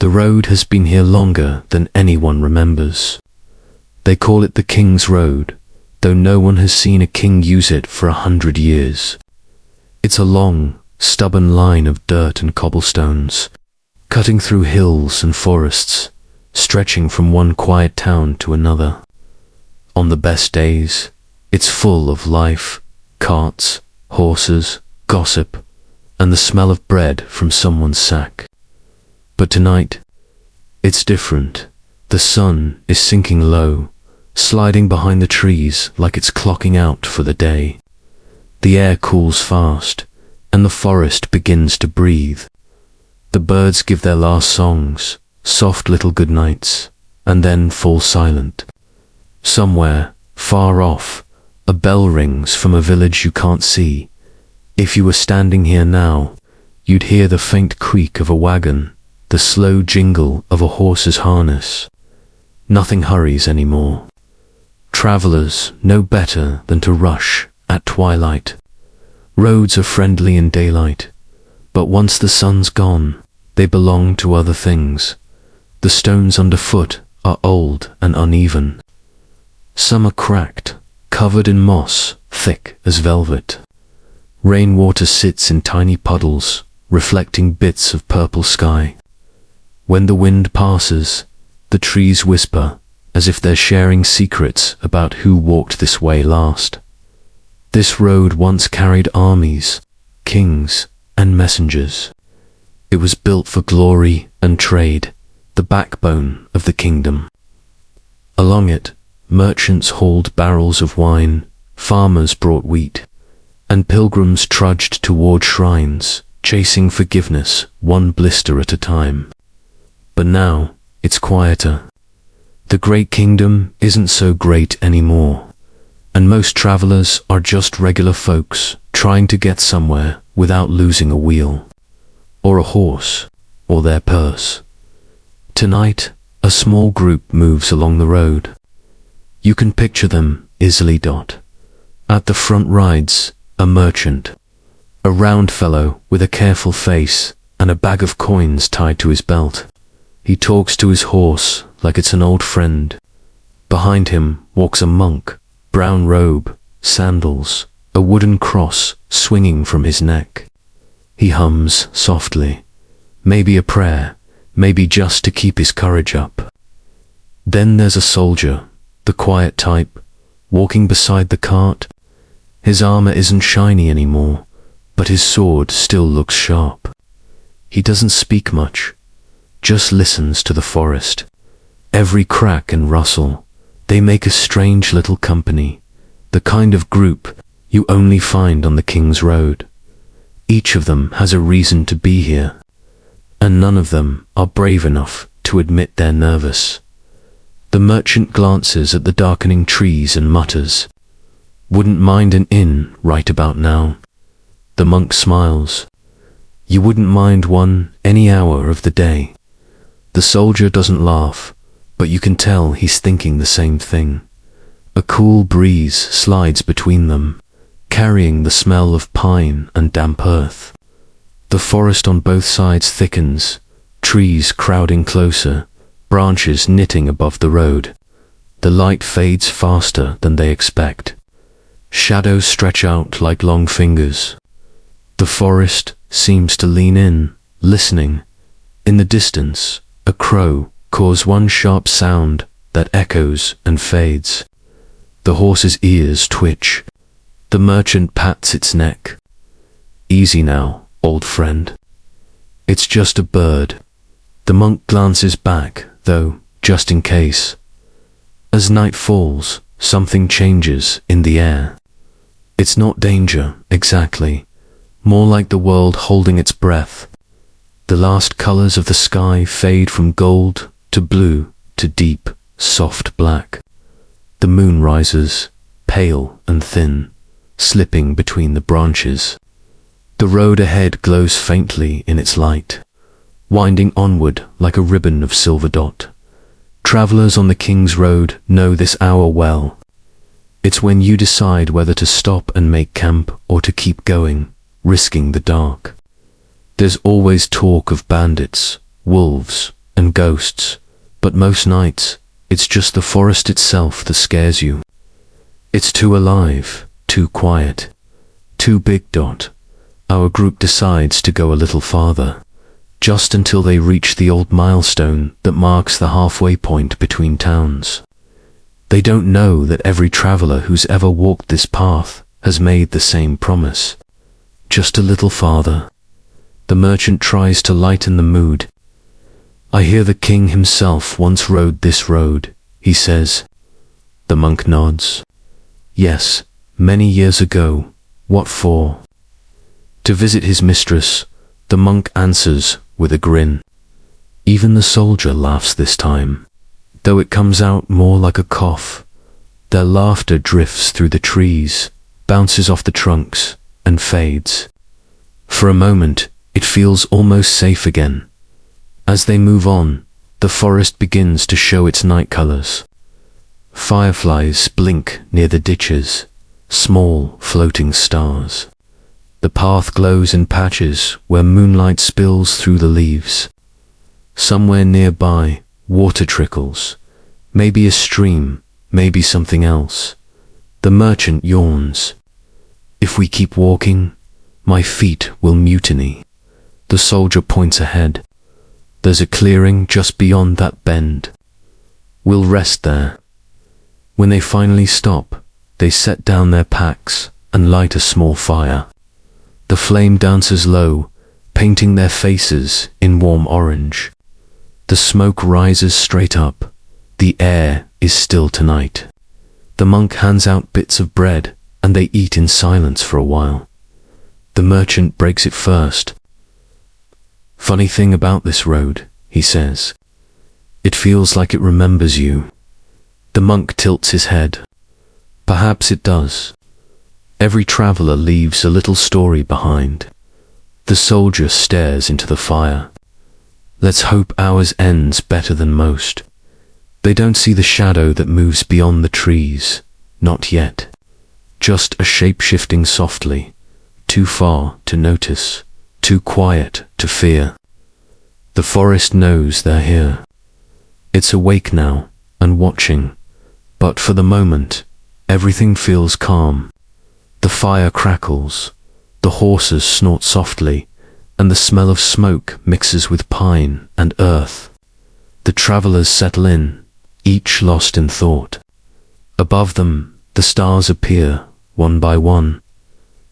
The road has been here longer than anyone remembers. They call it the King's Road, though no one has seen a king use it for 100 years. It's a long, stubborn line of dirt and cobblestones, cutting through hills and forests, stretching from one quiet town to another. On the best days, it's full of life, carts, horses, gossip, and the smell of bread from someone's sack. But tonight, it's different. The sun is sinking low, sliding behind the trees like it's clocking out for the day. The air cools fast, and the forest begins to breathe. The birds give their last songs, soft little good nights, and then fall silent. Somewhere, far off, a bell rings from a village you can't see. If you were standing here now, you'd hear the faint creak of a wagon, the slow jingle of a horse's harness. Nothing hurries anymore. Travelers know better than to rush at twilight. Roads are friendly in daylight, but once the sun's gone, they belong to other things. The stones underfoot are old and uneven. Some are cracked, covered in moss, thick as velvet. Rainwater sits in tiny puddles, reflecting bits of purple sky. When the wind passes, the trees whisper, as if they're sharing secrets about who walked this way last. This road once carried armies, kings, and messengers. It was built for glory and trade, the backbone of the kingdom. Along it, merchants hauled barrels of wine, farmers brought wheat, and pilgrims trudged toward shrines, chasing forgiveness one blister at a time. But now, it's quieter. The great kingdom isn't so great anymore, and most travelers are just regular folks trying to get somewhere without losing a wheel, or a horse, or their purse. Tonight, a small group moves along the road. You can picture them easily. At the front rides a merchant, a round fellow with a careful face and a bag of coins tied to his belt. He talks to his horse like it's an old friend. Behind him walks a monk, brown robe, sandals, a wooden cross swinging from his neck. He hums softly, maybe a prayer, maybe just to keep his courage up. Then there's a soldier, the quiet type, walking beside the cart. His armor isn't shiny anymore, but his sword still looks sharp. He doesn't speak much, just listens to the forest. Every crack and rustle, they make a strange little company, the kind of group you only find on the King's Road. Each of them has a reason to be here, and none of them are brave enough to admit they're nervous. The merchant glances at the darkening trees and mutters, "Wouldn't mind an inn right about now." The monk smiles, "You wouldn't mind one any hour of the day." The soldier doesn't laugh, but you can tell he's thinking the same thing. A cool breeze slides between them, carrying the smell of pine and damp earth. The forest on both sides thickens, trees crowding closer, branches knitting above the road. The light fades faster than they expect. Shadows stretch out like long fingers. The forest seems to lean in, listening. In the distance, a crow caws one sharp sound that echoes and fades. The horse's ears twitch. The merchant pats its neck. "Easy now, old friend. It's just a bird." The monk glances back, though, just in case. As night falls, something changes in the air. It's not danger, exactly, more like the world holding its breath. The last colors of the sky fade from gold to blue to deep, soft black. The moon rises, pale and thin, slipping between the branches. The road ahead glows faintly in its light, winding onward like a ribbon of silver dot. Travelers on the King's Road know this hour well. It's when you decide whether to stop and make camp or to keep going, risking the dark. There's always talk of bandits, wolves, and ghosts, but most nights, it's just the forest itself that scares you. It's too alive, too quiet, too big. Our group decides to go a little farther, just until they reach the old milestone that marks the halfway point between towns. They don't know that every traveler who's ever walked this path has made the same promise. Just a little farther. The merchant tries to lighten the mood. I hear the king himself once rode this road, he says. The monk nods. Yes, many years ago. What for? To visit his mistress, the monk answers with a grin. Even the soldier laughs this time, though it comes out more like a cough. Their laughter drifts through the trees, bounces off the trunks, and fades. For a moment, it feels almost safe again. As they move on, the forest begins to show its night colors. Fireflies blink near the ditches, small floating stars. The path glows in patches where moonlight spills through the leaves. Somewhere nearby, water trickles. Maybe a stream, maybe something else. The merchant yawns. If we keep walking, my feet will mutiny. The soldier points ahead. There's a clearing just beyond that bend. We'll rest there. When they finally stop, they set down their packs and light a small fire. The flame dances low, painting their faces in warm orange. The smoke rises straight up. The air is still tonight. The monk hands out bits of bread, and they eat in silence for a while. The merchant breaks it first. Funny thing about this road, he says. It feels like it remembers you. The monk tilts his head. Perhaps it does. Every traveler leaves a little story behind. The soldier stares into the fire. Let's hope ours ends better than most. They don't see the shadow that moves beyond the trees. Not yet. Just a shape shifting softly. Too far to notice. Too quiet to fear. The forest knows they're here. It's awake now and watching. But for the moment, everything feels calm. The fire crackles, the horses snort softly, and the smell of smoke mixes with pine and earth. The travelers settle in, each lost in thought. Above them, the stars appear, one by one.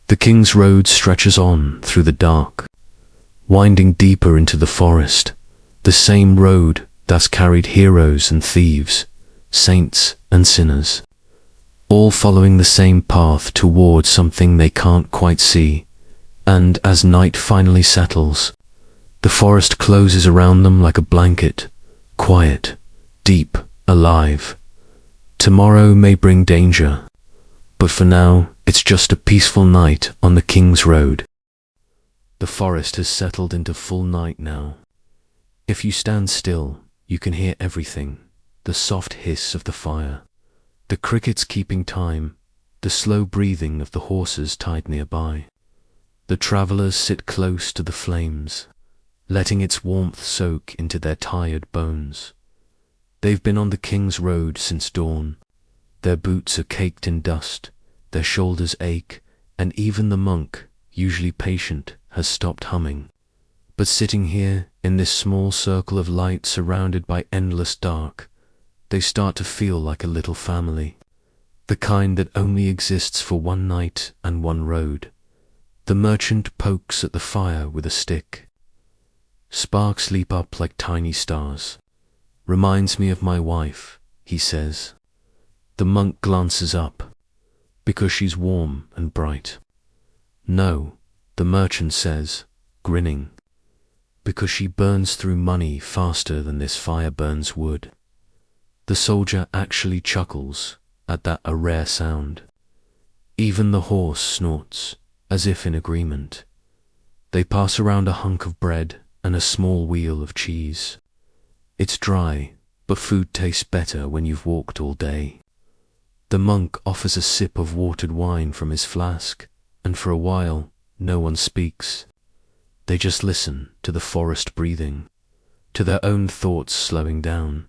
The king's road stretches on through the dark, winding deeper into the forest, the same road that's carried heroes and thieves, saints and sinners, all following the same path toward something they can't quite see. And as night finally settles, the forest closes around them like a blanket, quiet, deep, alive. Tomorrow may bring danger, but for now it's just a peaceful night on the King's Road. The forest has settled into full night now. If you stand still, you can hear everything. The soft hiss of the fire, the crickets keeping time, the slow breathing of the horses tied nearby. The travelers sit close to the flames, letting its warmth soak into their tired bones. They've been on the King's Road since dawn. Their boots are caked in dust, their shoulders ache, and even the monk, usually patient, has stopped humming. But sitting here, in this small circle of light surrounded by endless dark, they start to feel like a little family, the kind that only exists for one night and one road. The merchant pokes at the fire with a stick. Sparks leap up like tiny stars. Reminds me of my wife, he says. The monk glances up, because she's warm and bright. No, the merchant says, grinning, because she burns through money faster than this fire burns wood. The soldier actually chuckles at that a rare sound. Even the horse snorts, as if in agreement. They pass around a hunk of bread and a small wheel of cheese. It's dry, but food tastes better when you've walked all day. The monk offers a sip of watered wine from his flask, and for a while, no one speaks. They just listen to the forest breathing. to their own thoughts slowing down.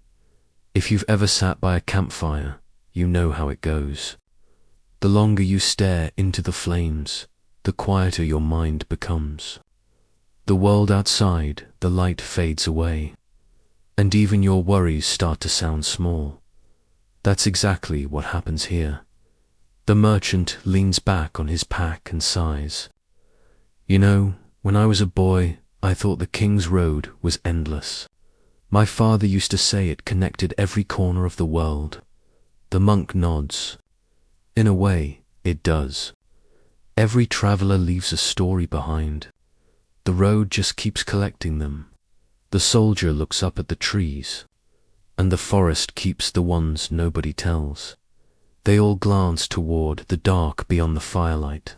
If you've ever sat by a campfire, you know how it goes. The longer you stare into the flames, the quieter your mind becomes. The world outside, the light fades away, and even your worries start to sound small. That's exactly what happens here. The merchant leans back on his pack and sighs. You know, when I was a boy, I thought the King's Road was endless. My father used to say it connected every corner of the world. The monk nods. In a way, it does. Every traveler leaves a story behind. The road just keeps collecting them. The soldier looks up at the trees, and the forest keeps the ones nobody tells. They all glance toward the dark beyond the firelight.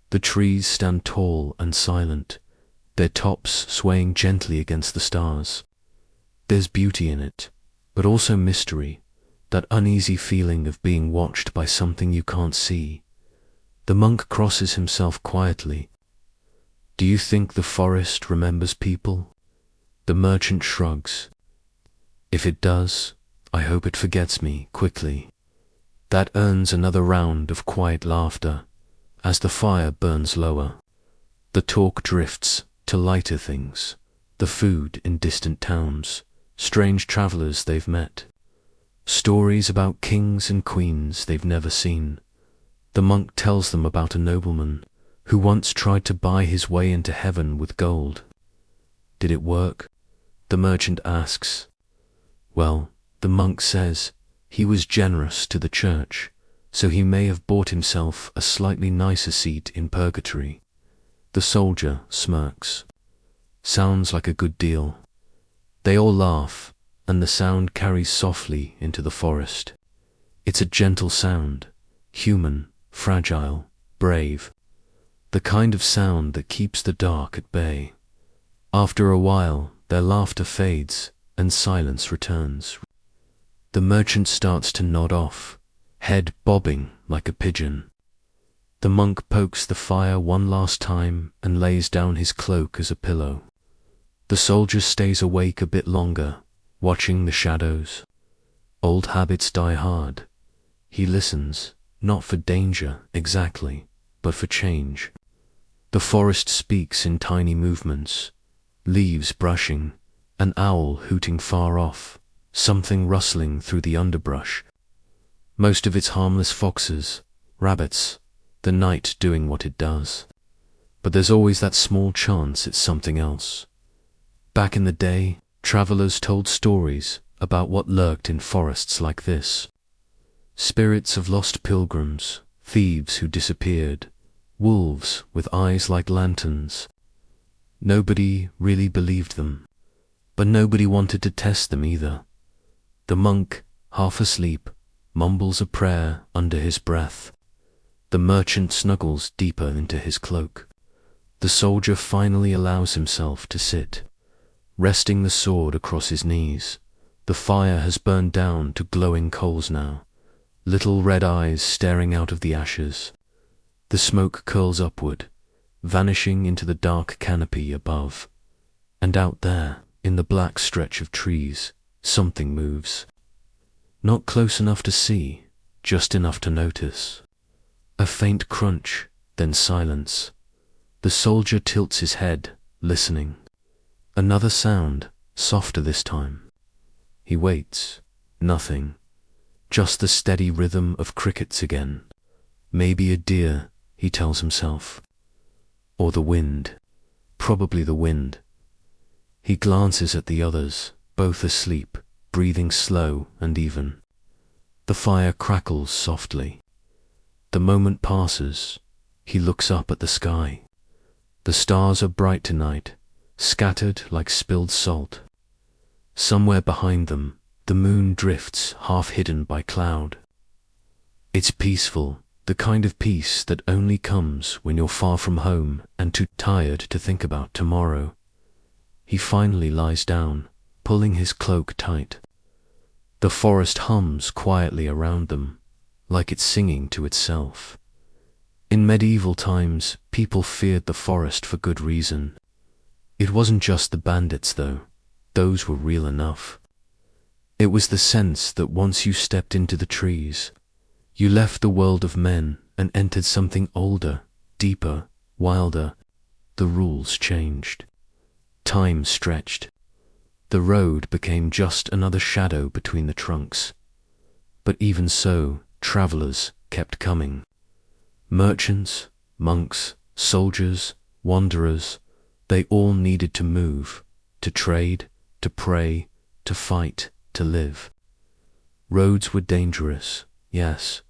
The trees stand tall and silent, their tops swaying gently against the stars. There's beauty in it, but also mystery, that uneasy feeling of being watched by something you can't see. The monk crosses himself quietly. Do you think the forest remembers people? The merchant shrugs. If it does, I hope it forgets me quickly. That earns another round of quiet laughter as the fire burns lower. The talk drifts to lighter things, the food in distant towns, strange travelers they've met, stories about kings and queens they've never seen. The monk tells them about a nobleman who once tried to buy his way into heaven with gold. Did it work? The merchant asks. Well, the monk says he was generous to the church, so he may have bought himself a slightly nicer seat in purgatory. The soldier smirks. Sounds like a good deal. They all laugh, and the sound carries softly into the forest. It's a gentle sound, human, fragile, brave. The kind of sound that keeps the dark at bay. After a while, their laughter fades, and silence returns. The merchant starts to nod off, head bobbing like a pigeon. The monk pokes the fire one last time and lays down his cloak as a pillow. The soldier stays awake a bit longer, watching the shadows. Old habits die hard. He listens, not for danger exactly, but for change. The forest speaks in tiny movements, leaves brushing, an owl hooting far off, something rustling through the underbrush. Most of it's harmless foxes, rabbits, the night doing what it does. But there's always that small chance it's something else. Back in the day, travelers told stories about what lurked in forests like this. Spirits of lost pilgrims, thieves who disappeared, wolves with eyes like lanterns. Nobody really believed them, but nobody wanted to test them either. The monk, half asleep, mumbles a prayer under his breath. The merchant snuggles deeper into his cloak. The soldier finally allows himself to sit, resting the sword across his knees. The fire has burned down to glowing coals now, little red eyes staring out of the ashes. The smoke curls upward, vanishing into the dark canopy above. And out there, in the black stretch of trees, something moves. Not close enough to see, just enough to notice. A faint crunch, then silence. The soldier tilts his head, listening. Another sound, softer this time. He waits. Nothing. Just the steady rhythm of crickets again. Maybe a deer, he tells himself. Or the wind. Probably the wind. He glances at the others, both asleep, breathing slow and even. The fire crackles softly. The moment passes. He looks up at the sky. The stars are bright tonight, scattered like spilled salt. Somewhere behind them, the moon drifts half hidden by cloud. It's peaceful, the kind of peace that only comes when you're far from home and too tired to think about tomorrow. He finally lies down, pulling his cloak tight. The forest hums quietly around them, like it's singing to itself. In medieval times, people feared the forest for good reason. It wasn't just the bandits, though. those were real enough. It was the sense that once you stepped into the trees, you left the world of men and entered something older, deeper, wilder. The rules changed. Time stretched. The road became just another shadow between the trunks. But even so, travelers kept coming. Merchants, monks, soldiers, wanderers, they all needed to move, to trade, to pray, to fight, to live. Roads were dangerous, yes,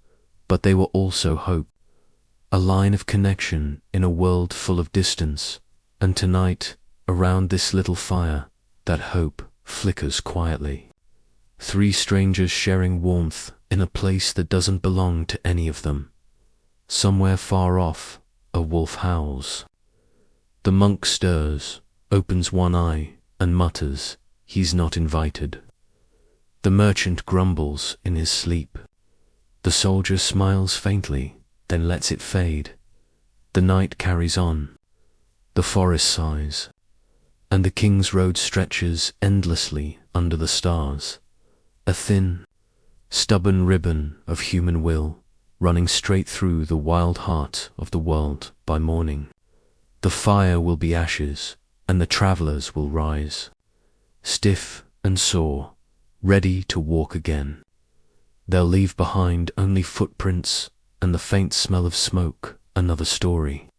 but they were also hope. A line of connection in a world full of distance. And tonight, around this little fire, that hope flickers quietly. 3 strangers sharing warmth in a place that doesn't belong to any of them. Somewhere far off, a wolf howls. The monk stirs, opens one eye, and mutters, he's not invited. The merchant grumbles in his sleep. The soldier smiles faintly, then lets it fade. The night carries on. The forest sighs. And the King's Road stretches endlessly under the stars. A thin, stubborn ribbon of human will, running straight through the wild heart of the world by morning. The fire will be ashes, and the travelers will rise, stiff and sore, ready to walk again. They'll leave behind only footprints and the faint smell of smoke, another story,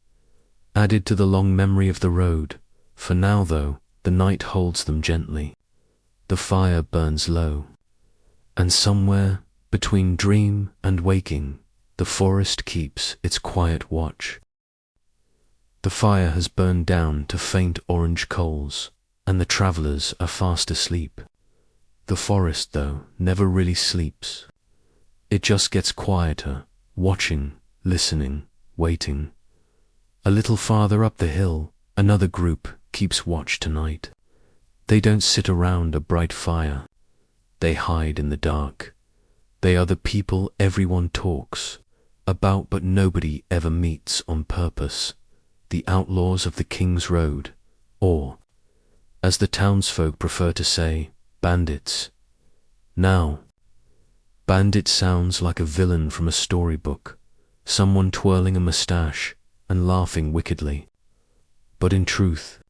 added to the long memory of the road. For now, though, the night holds them gently. The fire burns low, and somewhere between dream and waking, the forest keeps its quiet watch. The fire has burned down to faint orange coals, and the travelers are fast asleep. The forest, though, never really sleeps. It just gets quieter, watching, listening, waiting. A little farther up the hill, another group keeps watch tonight. They don't sit around a bright fire. They hide in the dark. They are the people everyone talks about but nobody ever meets on purpose. The outlaws of the King's Road, or, as the townsfolk prefer to say, bandits. Now, bandit sounds like a villain from a storybook, someone twirling a moustache and laughing wickedly. But in truth,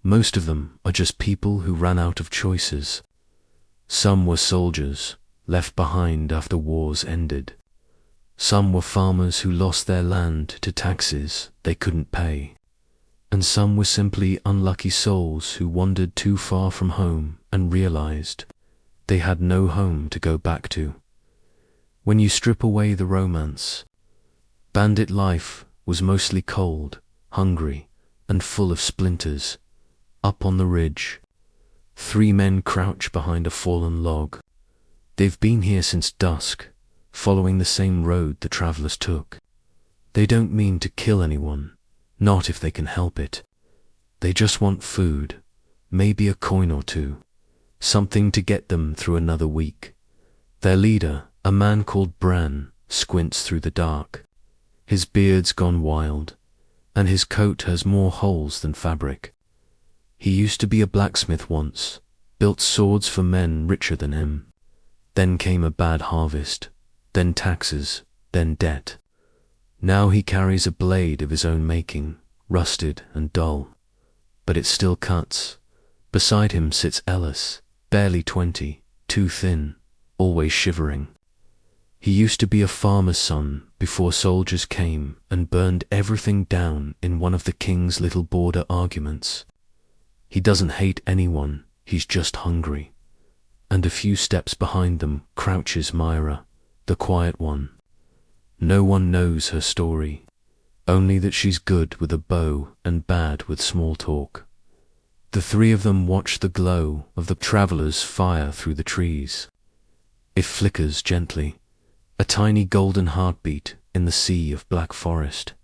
most of them are just people who ran out of choices. Some were soldiers, left behind after wars ended. Some were farmers who lost their land to taxes they couldn't pay. And some were simply unlucky souls who wandered too far from home and realized they had no home to go back to. When you strip away the romance, bandit life was mostly cold, hungry, and full of splinters. Up on the ridge, 3 men crouch behind a fallen log. They've been here since dusk, following the same road the travelers took. They don't mean to kill anyone, not if they can help it. They just want food, maybe a coin or two, something to get them through another week. Their leader, a man called Bran, squints through the dark. His beard's gone wild, and his coat has more holes than fabric. He used to be a blacksmith once, built swords for men richer than him. Then came a bad harvest, then taxes, then debt. Now he carries a blade of his own making, rusted and dull, but it still cuts. Beside him sits Ellis, barely 20, too thin, always shivering. He used to be a farmer's son before soldiers came and burned everything down in one of the king's little border arguments. He doesn't hate anyone, he's just hungry. And a few steps behind them crouches Myra, the quiet one. No one knows her story, only that she's good with a bow and bad with small talk. The 3 of them watch the glow of the travelers' fire through the trees. It flickers gently, a tiny golden heartbeat in the sea of black forest.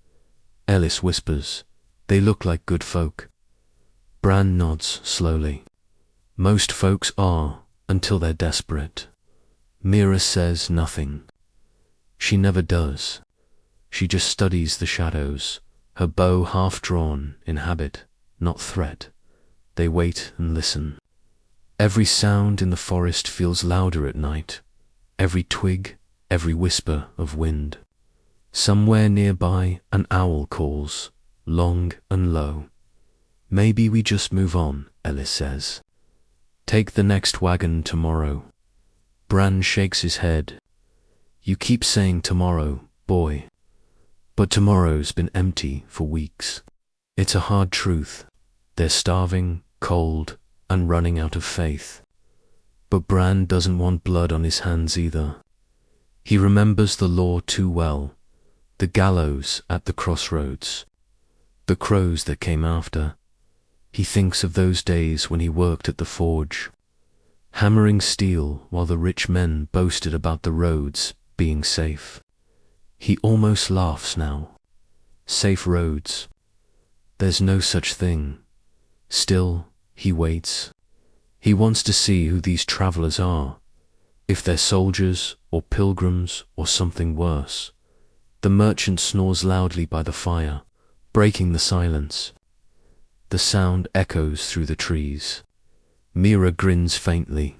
Ellis whispers, "They look like good folk." Bran nods slowly. Most folks are, until they're desperate. Mira says nothing. She never does. She just studies the shadows, her bow half drawn in habit, not threat. They wait and listen. Every sound in the forest feels louder at night, every twig, every whisper of wind. Somewhere nearby an owl calls, long and low. Maybe we just move on, Ellis says. Take the next wagon tomorrow. Bran shakes his head. You keep saying tomorrow, boy. But tomorrow's been empty for weeks. It's a hard truth. They're starving, cold, and running out of faith. But Bran doesn't want blood on his hands either. He remembers the law too well. The gallows at the crossroads. The crows that came after. He thinks of those days when he worked at the forge, hammering steel while the rich men boasted about the roads being safe. He almost laughs now. Safe roads. There's no such thing. Still, he waits. He wants to see who these travelers are, if they're soldiers or pilgrims or something worse. The merchant snores loudly by the fire, breaking the silence. The sound echoes through the trees. Mira grins faintly.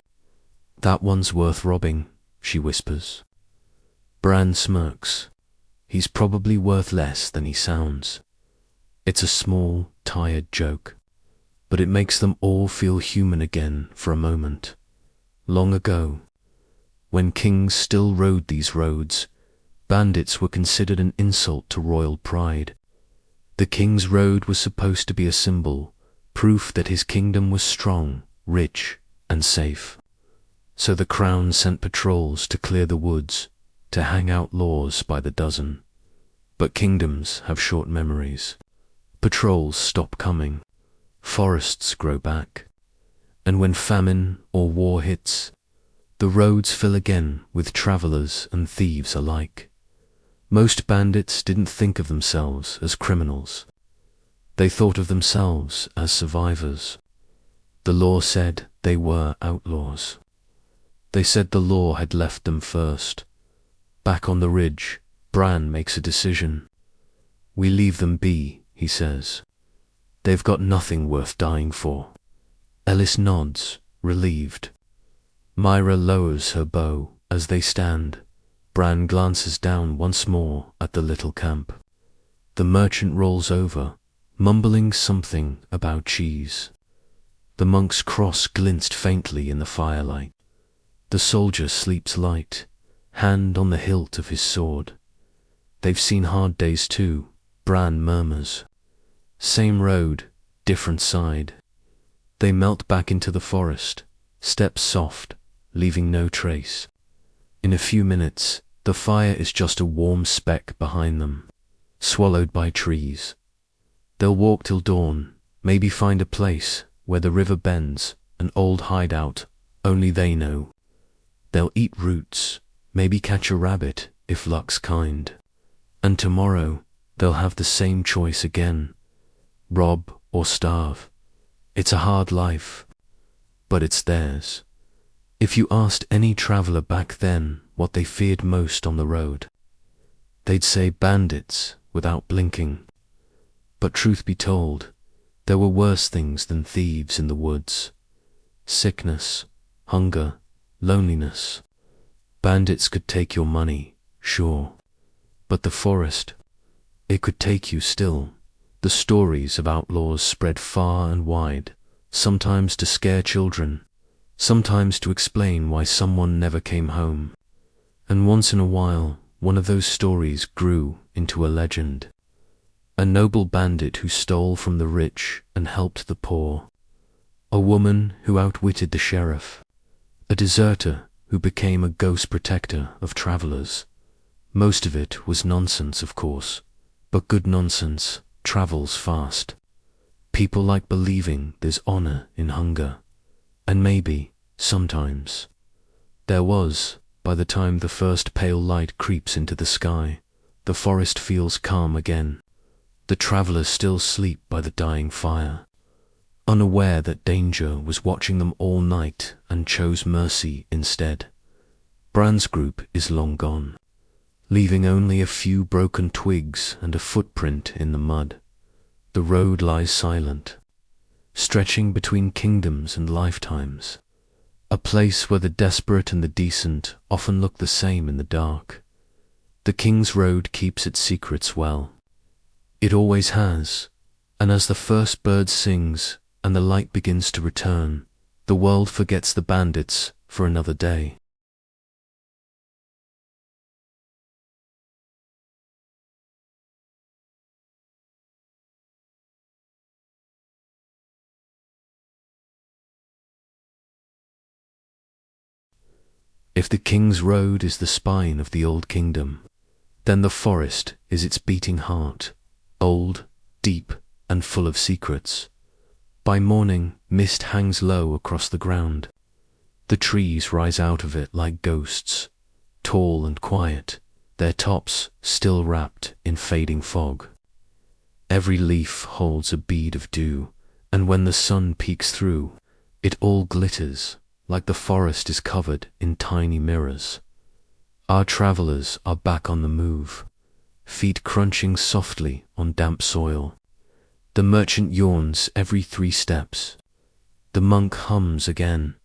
That one's worth robbing, she whispers. Bran smirks. He's probably worth less than he sounds. It's a small, tired joke, but it makes them all feel human again for a moment. Long ago, when kings still rode these roads, bandits were considered an insult to royal pride. The king's road was supposed to be a symbol, proof that his kingdom was strong, rich, and safe. So the crown sent patrols to clear the woods, to hang out laws by the dozen. But kingdoms have short memories. Patrols stop coming. Forests grow back. And when famine or war hits, the roads fill again with travelers and thieves alike. Most bandits didn't think of themselves as criminals. They thought of themselves as survivors. The law said they were outlaws. They said the law had left them first. Back on the ridge, Bran makes a decision. We leave them be, he says. They've got nothing worth dying for. Ellis nods, relieved. Myra lowers her bow as they stand. Bran glances down once more at the little camp. The merchant rolls over, mumbling something about cheese. The monk's cross glints faintly in the firelight. The soldier sleeps light, hand on the hilt of his sword. They've seen hard days too, Bran murmurs. Same road, different side. They melt back into the forest, steps soft, leaving no trace. In a few minutes, the fire is just a warm speck behind them, swallowed by trees. They'll walk till dawn, maybe find a place where the river bends, an old hideout, only they know. They'll eat roots, maybe catch a rabbit if luck's kind. And tomorrow, they'll have the same choice again. Rob or starve. It's a hard life, but it's theirs. If you asked any traveler back then what they feared most on the road, they'd say bandits without blinking. But truth be told, there were worse things than thieves in the woods. Sickness, hunger, loneliness. Bandits could take your money, sure, but the forest, it could take you still. The stories of outlaws spread far and wide, sometimes to scare children, sometimes to explain why someone never came home. And once in a while, one of those stories grew into a legend. A noble bandit who stole from the rich and helped the poor. A woman who outwitted the sheriff. A deserter who became a ghost protector of travelers. Most of it was nonsense, of course, but good nonsense travels fast. People like believing there's honor in hunger. And maybe, sometimes, there was. By the time the first pale light creeps into the sky, the forest feels calm again. The travelers still sleep by the dying fire, unaware that danger was watching them all night and chose mercy instead. Bran's group is long gone, leaving only a few broken twigs and a footprint in the mud. The road lies silent, stretching between kingdoms and lifetimes. a place where the desperate and the decent often look the same in the dark. The King's Road keeps its secrets well. It always has, and as the first bird sings and the light begins to return, the world forgets the bandits for another day. If the King's Road is the spine of the old kingdom, then the forest is its beating heart, old, deep, and full of secrets. By morning, mist hangs low across the ground. The trees rise out of it like ghosts, tall and quiet, their tops still wrapped in fading fog. Every leaf holds a bead of dew, and when the sun peeks through, it all glitters like the forest is covered in tiny mirrors. Our travelers are back on the move, feet crunching softly on damp soil. The merchant yawns every 3 steps. The monk hums again,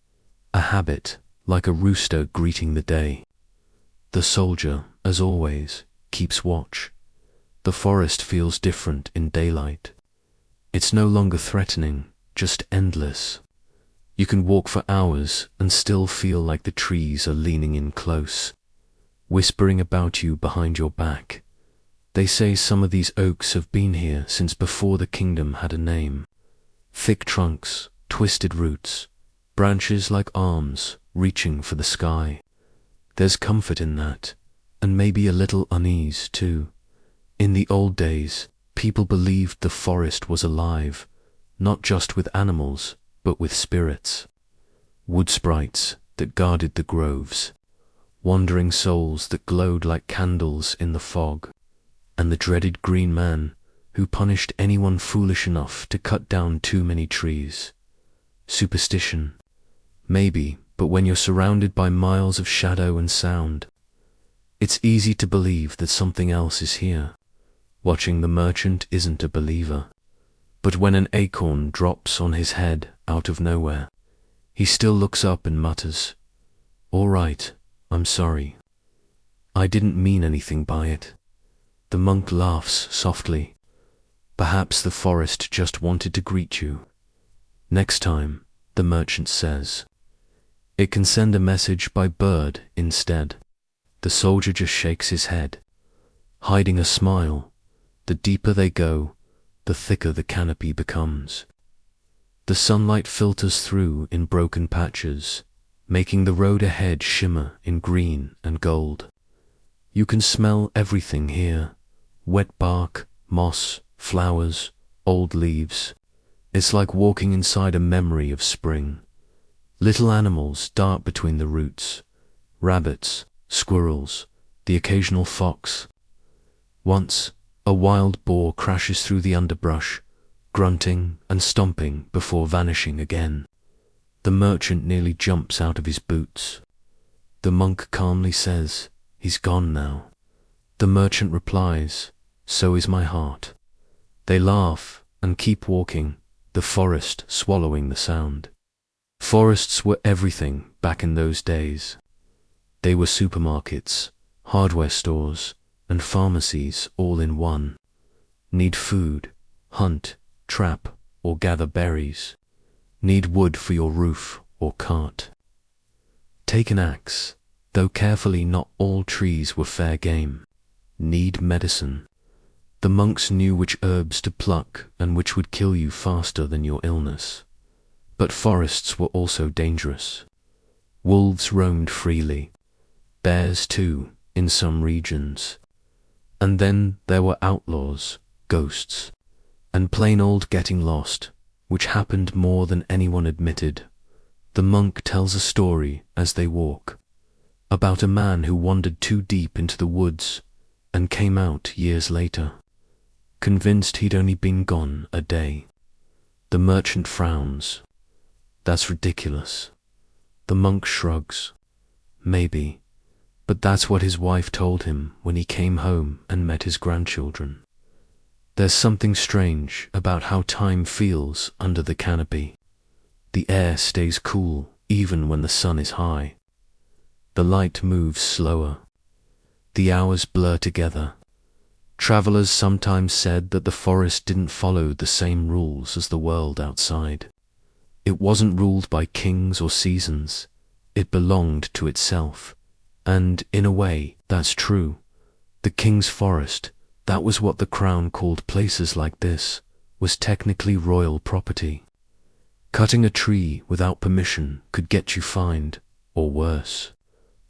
a habit like a rooster greeting the day. The soldier, as always, keeps watch. The forest feels different in daylight. It's no longer threatening, just endless. You can walk for hours and still feel like the trees are leaning in close, whispering about you behind your back. They say some of these oaks have been here since before the kingdom had a name. Thick trunks, twisted roots, branches like arms reaching for the sky. There's comfort in that, and maybe a little unease too. In the old days, people believed the forest was alive, not just with animals, but with spirits. Wood sprites that guarded the groves, wandering souls that glowed like candles in the fog, and the dreaded green man who punished anyone foolish enough to cut down too many trees. Superstition, maybe, but when you're surrounded by miles of shadow and sound, it's easy to believe that something else is here. Watching the merchant isn't a believer, but when an acorn drops on his head out of nowhere, he still looks up and mutters, "All right, I'm sorry. I didn't mean anything by it." The monk laughs softly. Perhaps the forest just wanted to greet you. Next time, the merchant says, it can send a message by bird instead. The soldier just shakes his head, hiding a smile. The deeper they go, the thicker the canopy becomes. The sunlight filters through in broken patches, making the road ahead shimmer in green and gold. You can smell everything here: wet bark, moss, flowers, old leaves. It's like walking inside a memory of spring. Little animals dart between the roots: rabbits, squirrels, the occasional fox. Once, a wild boar crashes through the underbrush, grunting and stomping before vanishing again. The merchant nearly jumps out of his boots. The monk calmly says, "He's gone now." The merchant replies, "So is my heart." They laugh and keep walking, the forest swallowing the sound. Forests were everything back in those days. They were supermarkets, hardware stores, and pharmacies all in one. Need food, hunt, trap, or gather berries. Need wood for your roof or cart. Take an axe, though carefully not all trees were fair game. Need medicine. The monks knew which herbs to pluck and which would kill you faster than your illness. But forests were also dangerous. Wolves roamed freely, bears too, in some regions. And then there were outlaws, ghosts, and plain old getting lost, which happened more than anyone admitted. The monk tells a story as they walk, about a man who wandered too deep into the woods and came out years later, convinced he'd only been gone a day. The merchant frowns. That's ridiculous. The monk shrugs. Maybe. But that's what his wife told him when he came home and met his grandchildren. There's something strange about how time feels under the canopy. The air stays cool even when the sun is high. The light moves slower. The hours blur together. Travelers sometimes said that the forest didn't follow the same rules as the world outside. It wasn't ruled by kings or seasons. It belonged to itself. And, in a way, that's true. The king's forest, that was what the crown called places like this, was technically royal property. Cutting a tree without permission could get you fined, or worse.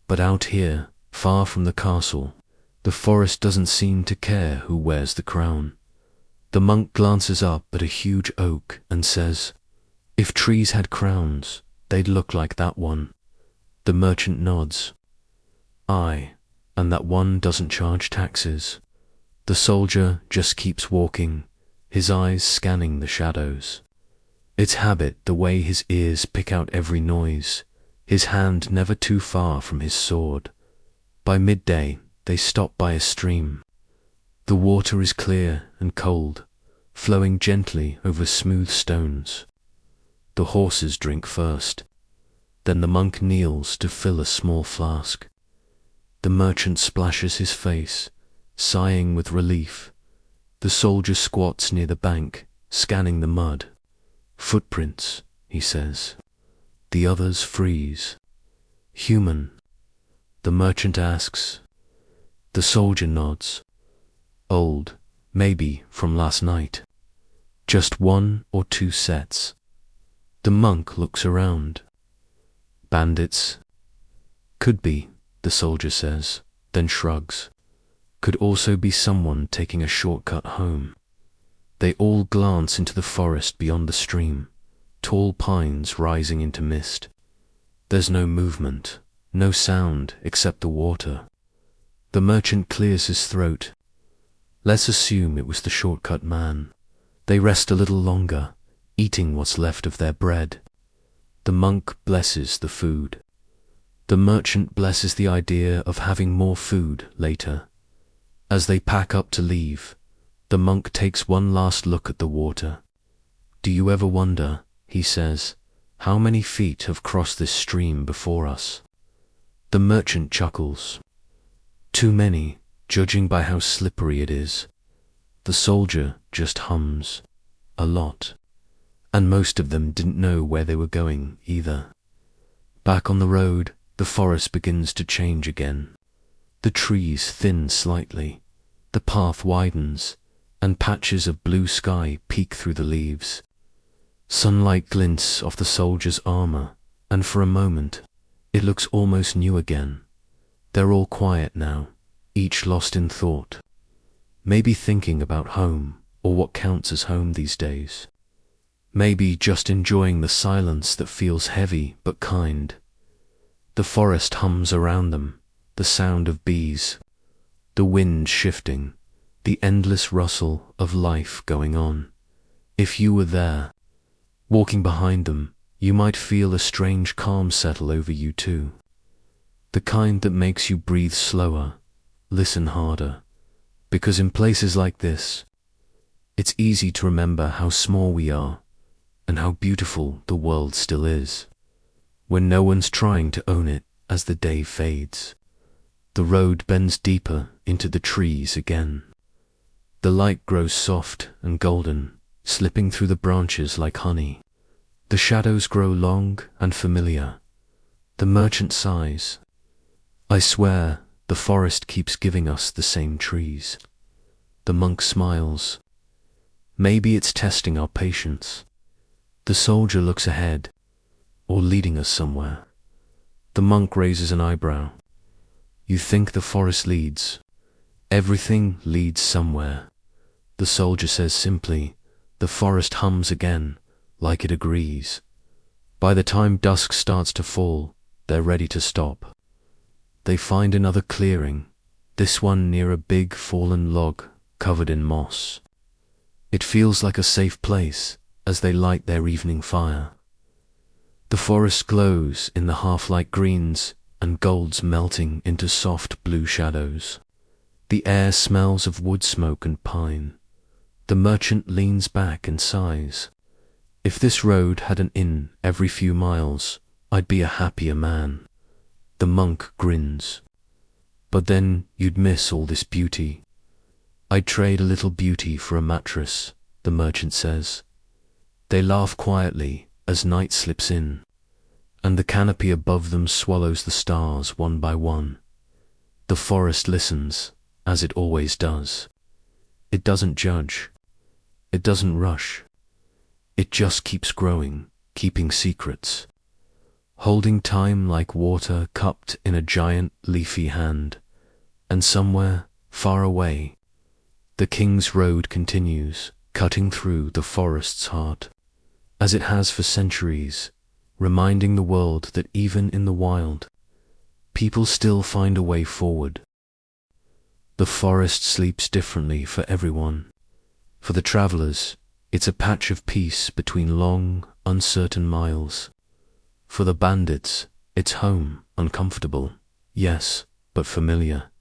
But out here, far from the castle, the forest doesn't seem to care who wears the crown. The monk glances up at a huge oak and says, "If trees had crowns, they'd look like that one." The merchant nods. "Aye, and that one doesn't charge taxes." The soldier just keeps walking, his eyes scanning the shadows. It's habit, the way his ears pick out every noise, his hand never too far from his sword. By midday, they stop by a stream. The water is clear and cold, flowing gently over smooth stones. The horses drink first. Then the monk kneels to fill a small flask. The merchant splashes his face, sighing with relief. The soldier squats near the bank, scanning the mud. "Footprints," he says. The others freeze. "Human?" The merchant asks. The soldier nods. "Old, maybe from last night. Just 1 or 2 sets." The monk looks around. "Bandits?" "Could be," the soldier says, then shrugs. "Could also be someone taking a shortcut home." They all glance into the forest beyond the stream, tall pines rising into mist. There's no movement, no sound except the water. The merchant clears his throat. "Let's assume it was the shortcut man." They rest a little longer, eating what's left of their bread. The monk blesses the food. The merchant blesses the idea of having more food later. As they pack up to leave, the monk takes one last look at the water. "Do you ever wonder," he says, "how many feet have crossed this stream before us?" The merchant chuckles. "Too many, judging by how slippery it is." The soldier just hums. "A lot." And most of them didn't know where they were going either. Back on the road, the forest begins to change again. The trees thin slightly, the path widens, and patches of blue sky peek through the leaves. Sunlight glints off the soldier's armor, and for a moment, it looks almost new again. They're all quiet now, each lost in thought. Maybe thinking about home, or what counts as home these days. Maybe just enjoying the silence that feels heavy but kind. The forest hums around them, the sound of bees, the wind shifting, the endless rustle of life going on. If you were there, walking behind them, you might feel a strange calm settle over you too. The kind that makes you breathe slower, listen harder. Because in places like this, it's easy to remember how small we are and how beautiful the world still is, when no one's trying to own it as the day fades. The road bends deeper into the trees again. The light grows soft and golden, slipping through the branches like honey. The shadows grow long and familiar. The merchant sighs. "I swear, the forest keeps giving us the same trees." The monk smiles. "Maybe it's testing our patience." The soldier looks ahead, or leading us somewhere. The monk raises an eyebrow. "You think the forest leads?" "Everything leads somewhere." The soldier says simply. The forest hums again, like it agrees. By the time dusk starts to fall, they're ready to stop. They find another clearing, this one near a big fallen log covered in moss. It feels like a safe place as they light their evening fire. The forest glows in the half-light greens and golds melting into soft blue shadows. The air smells of wood smoke and pine. The merchant leans back and sighs. If this road had an inn every few miles, I'd be a happier man. The monk grins. But then you'd miss all this beauty. I'd trade a little beauty for a mattress, the merchant says. They laugh quietly as night slips in, and the canopy above them swallows the stars one by one. The forest listens, as it always does. It doesn't judge. It doesn't rush. It just keeps growing, keeping secrets, holding time like water cupped in a giant leafy hand. And somewhere, far away, the King's Road continues, cutting through the forest's heart, as it has for centuries, reminding the world that even in the wild, people still find a way forward. The forest sleeps differently for everyone. For the travelers, it's a patch of peace between long, uncertain miles. For the bandits, it's home, uncomfortable, yes, but familiar.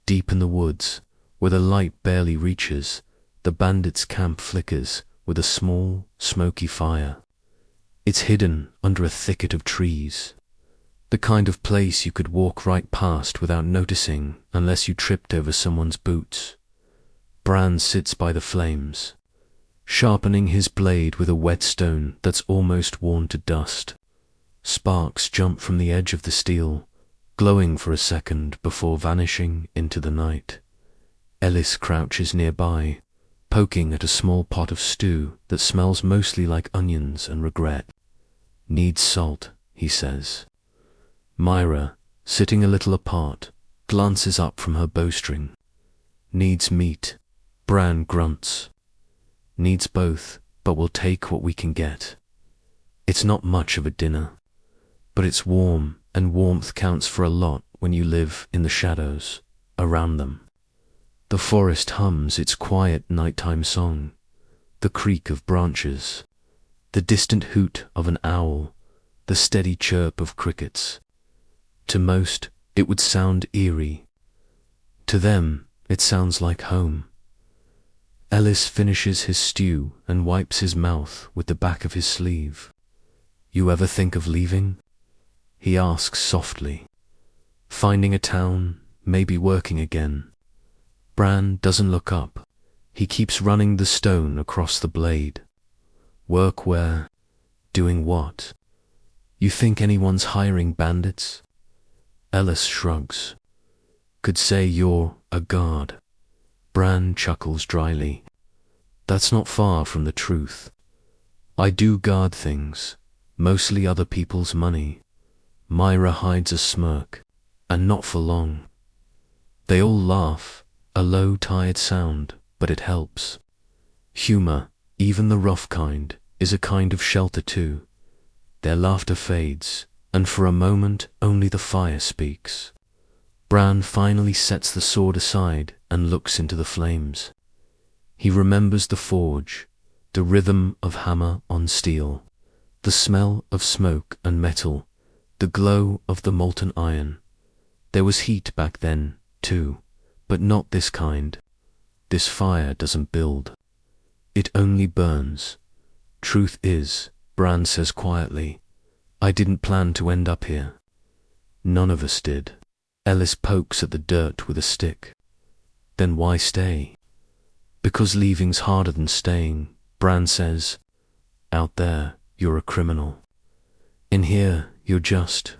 Deep in the woods, where the light barely reaches, the bandits' camp flickers with a small, smoky fire. It's hidden under a thicket of trees, the kind of place you could walk right past without noticing unless you tripped over someone's boots. Bran sits by the flames, sharpening his blade with a whetstone that's almost worn to dust. Sparks jump from the edge of the steel, glowing for a second before vanishing into the night. Ellis crouches nearby, poking at a small pot of stew that smells mostly like onions and regret. Needs salt, he says. Myra, sitting a little apart, glances up from her bowstring. Needs meat, Bran grunts. Needs both, but we'll take what we can get. It's not much of a dinner, but it's warm, and warmth counts for a lot when you live in the shadows, around them. The forest hums its quiet nighttime song, the creak of branches, the distant hoot of an owl, the steady chirp of crickets. To most, it would sound eerie. To them, it sounds like home. Ellis finishes his stew and wipes his mouth with the back of his sleeve. You ever think of leaving? He asks softly. Finding a town, maybe working again. Bran doesn't look up. He keeps running the stone across the blade. Work where? Doing what? You think anyone's hiring bandits? Ellis shrugs. Could say you're a guard. Bran chuckles dryly. That's not far from the truth. I do guard things, mostly other people's money. Myra hides a smirk, and not for long. They all laugh, a low, tired sound, but it helps. Humor, even the rough kind, is a kind of shelter too. Their laughter fades, and for a moment only the fire speaks. Bran finally sets the sword aside and looks into the flames. He remembers the forge, the rhythm of hammer on steel, the smell of smoke and metal, the glow of the molten iron. There was heat back then, too, but not this kind. This fire doesn't build. It only burns. Truth is, Bran says quietly, I didn't plan to end up here. None of us did. Ellis pokes at the dirt with a stick. Then why stay? Because leaving's harder than staying, Bran says. Out there, you're a criminal. In here, you're just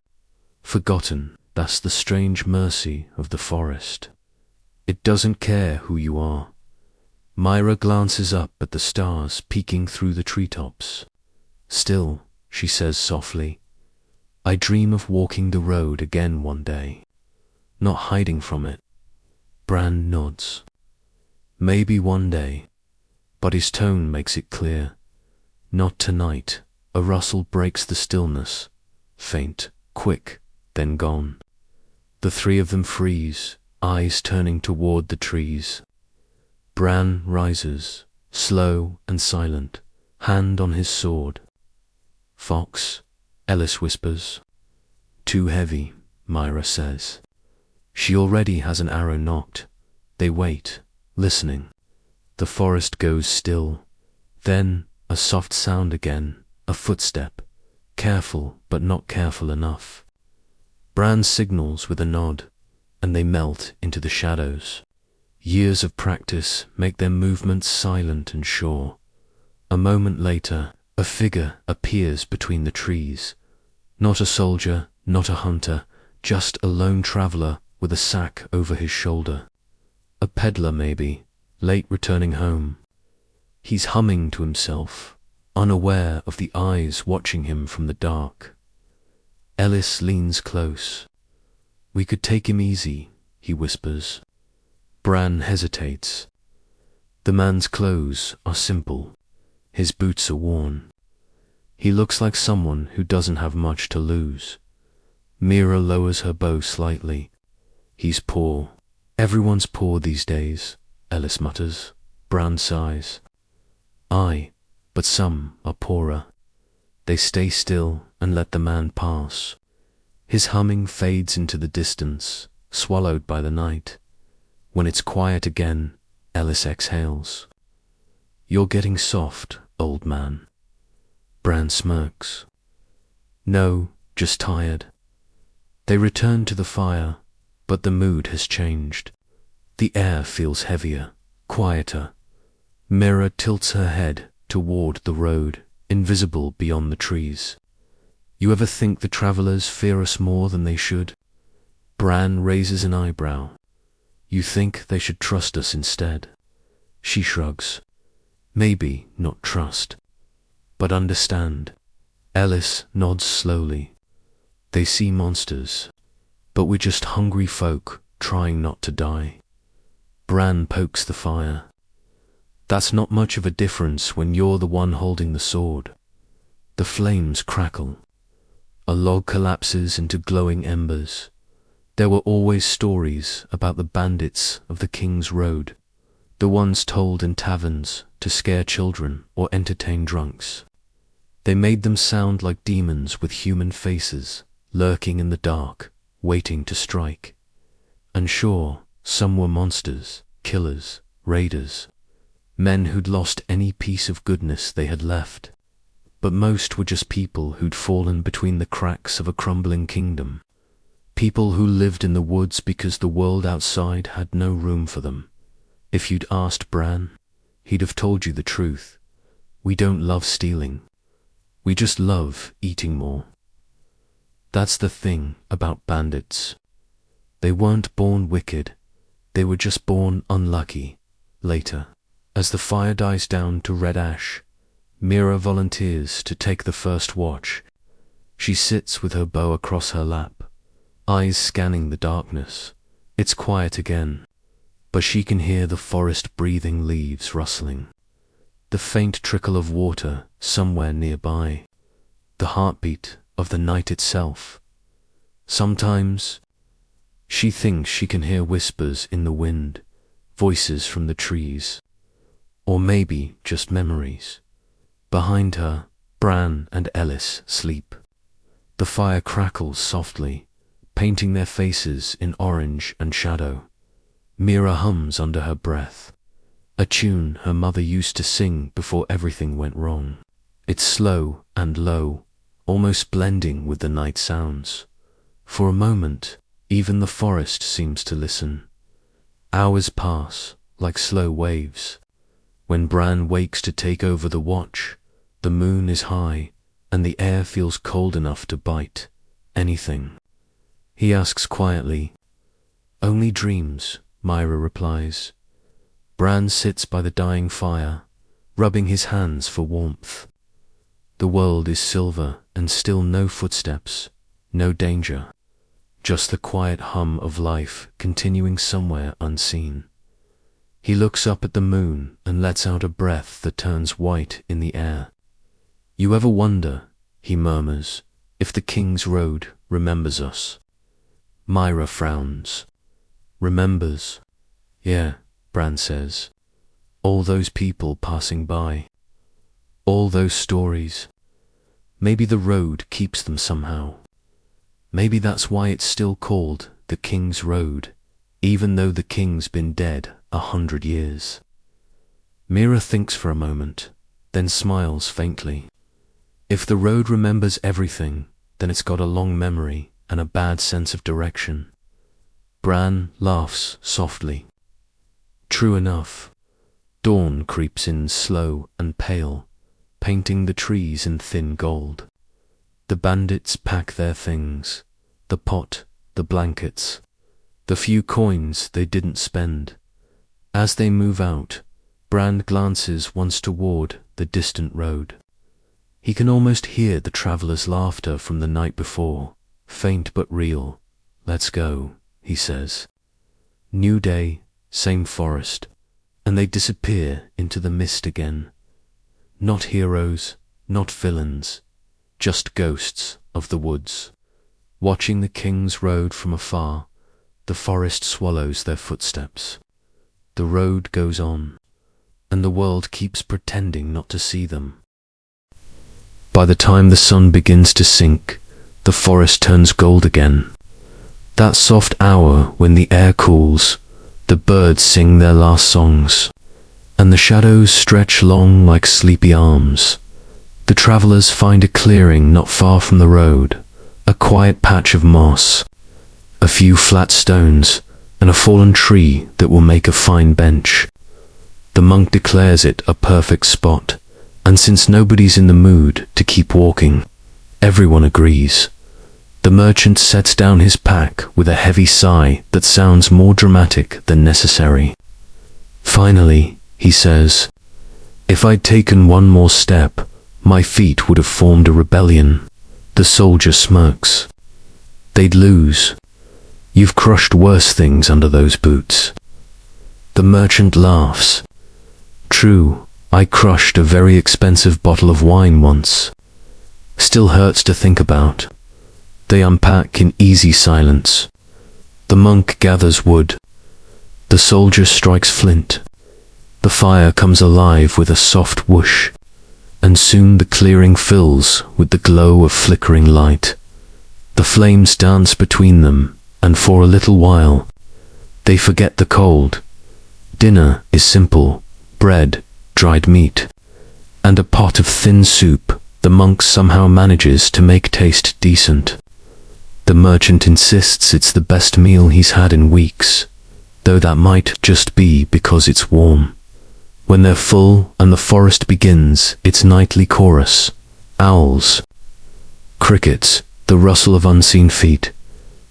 forgotten. That's the strange mercy of the forest. It doesn't care who you are. Myra glances up at the stars peeking through the treetops. Still, she says softly, I dream of walking the road again one day, not hiding from it. Bran nods. Maybe one day, but his tone makes it clear. Not tonight. A rustle breaks the stillness. Faint, quick, then gone. The three of them freeze, eyes turning toward the trees. Bran rises, slow and silent, hand on his sword. Fox, Ellis whispers. Too heavy, Myra says. She already has an arrow nocked. They wait, listening. The forest goes still. Then a soft sound again, a footstep. careful but not careful enough. Bran signals with a nod, and they melt into the shadows. Years of practice make their movements silent and sure. A moment later, a figure appears between the trees. Not a soldier, not a hunter, just a lone traveler with a sack over his shoulder. A peddler maybe, late returning home. He's humming to himself, unaware of the eyes watching him from the dark. Ellis leans close. "We could take him easy," he whispers. Bran hesitates. The man's clothes are simple. His boots are worn. He looks like someone who doesn't have much to lose. Mira lowers her bow slightly. "He's poor." "Everyone's poor these days," Ellis mutters. Bran sighs. "Aye, but some are poorer." They stay still and let the man pass. His humming fades into the distance, swallowed by the night. When it's quiet again, Ellis exhales. "You're getting soft, old man." Bran smirks. "No, just tired." They return to the fire, but the mood has changed. The air feels heavier, quieter. Mira tilts her head toward the road, invisible beyond the trees. "You ever think the travelers fear us more than they should?" Bran raises an eyebrow. "You think they should trust us instead?" She shrugs. "Maybe not trust, but understand." Ellis nods slowly. "They see monsters, but we're just hungry folk trying not to die." Bran pokes the fire. "That's not much of a difference when you're the one holding the sword." The flames crackle. A log collapses into glowing embers. There were always stories about the bandits of the King's Road, the ones told in taverns to scare children or entertain drunks. They made them sound like demons with human faces, lurking in the dark, waiting to strike. And sure, some were monsters, killers, raiders, men who'd lost any piece of goodness they had left. But most were just people who'd fallen between the cracks of a crumbling kingdom. People who lived in the woods because the world outside had no room for them. If you'd asked Bran, he'd have told you the truth. We don't love stealing. We just love eating more. That's the thing about bandits. They weren't born wicked. They were just born unlucky. Later, as the fire dies down to red ash, Mira volunteers to take the first watch. She sits with her bow across her lap, eyes scanning the darkness. It's quiet again, but she can hear the forest breathing leaves rustling, the faint trickle of water somewhere nearby, the heartbeat of the night itself. Sometimes she thinks she can hear whispers in the wind, voices from the trees, or maybe just memories. Behind her, Bran and Ellis sleep. The fire crackles softly, painting their faces in orange and shadow. Mira hums under her breath, a tune her mother used to sing before everything went wrong. It's slow and low, almost blending with the night sounds. For a moment, even the forest seems to listen. Hours pass, like slow waves. When Bran wakes to take over the watch, the moon is high, and the air feels cold enough to bite anything. He asks quietly. "Only dreams," Mira replies. Bran sits by the dying fire, rubbing his hands for warmth. The world is silver and still no footsteps, no danger. Just the quiet hum of life continuing somewhere unseen. He looks up at the moon and lets out a breath that turns white in the air. "You ever wonder," he murmurs, "if the King's Road remembers us?" Mira frowns. "Remembers?" "Yeah," Bran says. "All those people passing by. All those stories. Maybe the road keeps them somehow. Maybe that's why it's still called the King's Road, even though the king's been dead 100 years. Mira thinks for a moment, then smiles faintly. If the road remembers everything, then it's got a long memory and a bad sense of direction. Bran laughs softly. True enough. Dawn creeps in slow and pale, painting the trees in thin gold. The bandits pack their things, the pot, the blankets, the few coins they didn't spend. As they move out, Bran glances once toward the distant road. He can almost hear the travelers' laughter from the night before, faint but real. Let's go, he says. New day, same forest, and they disappear into the mist again. Not heroes, not villains, just ghosts of the woods. Watching the King's Road from afar, the forest swallows their footsteps. The road goes on, and the world keeps pretending not to see them. By the time the sun begins to sink, the forest turns gold again. That soft hour when the air cools, the birds sing their last songs, and the shadows stretch long like sleepy arms. The travelers find a clearing not far from the road, a quiet patch of moss, a few flat stones, and a fallen tree that will make a fine bench. The monk declares it a perfect spot, and since nobody's in the mood to keep walking, everyone agrees. The merchant sets down his pack with a heavy sigh that sounds more dramatic than necessary. Finally, he says, "If I'd taken one more step, my feet would have formed a rebellion." The soldier smirks. "They'd lose. You've crushed worse things under those boots." The merchant laughs. "True, I crushed a very expensive bottle of wine once. Still hurts to think about." They unpack in easy silence. The monk gathers wood. The soldier strikes flint. The fire comes alive with a soft whoosh, and soon the clearing fills with the glow of flickering light. The flames dance between them, and for a little while, they forget the cold. Dinner is simple: bread, dried meat, and a pot of thin soup the monk somehow manages to make taste decent. The merchant insists it's the best meal he's had in weeks, though that might just be because it's warm. When they're full and the forest begins its nightly chorus, owls, crickets, the rustle of unseen feet,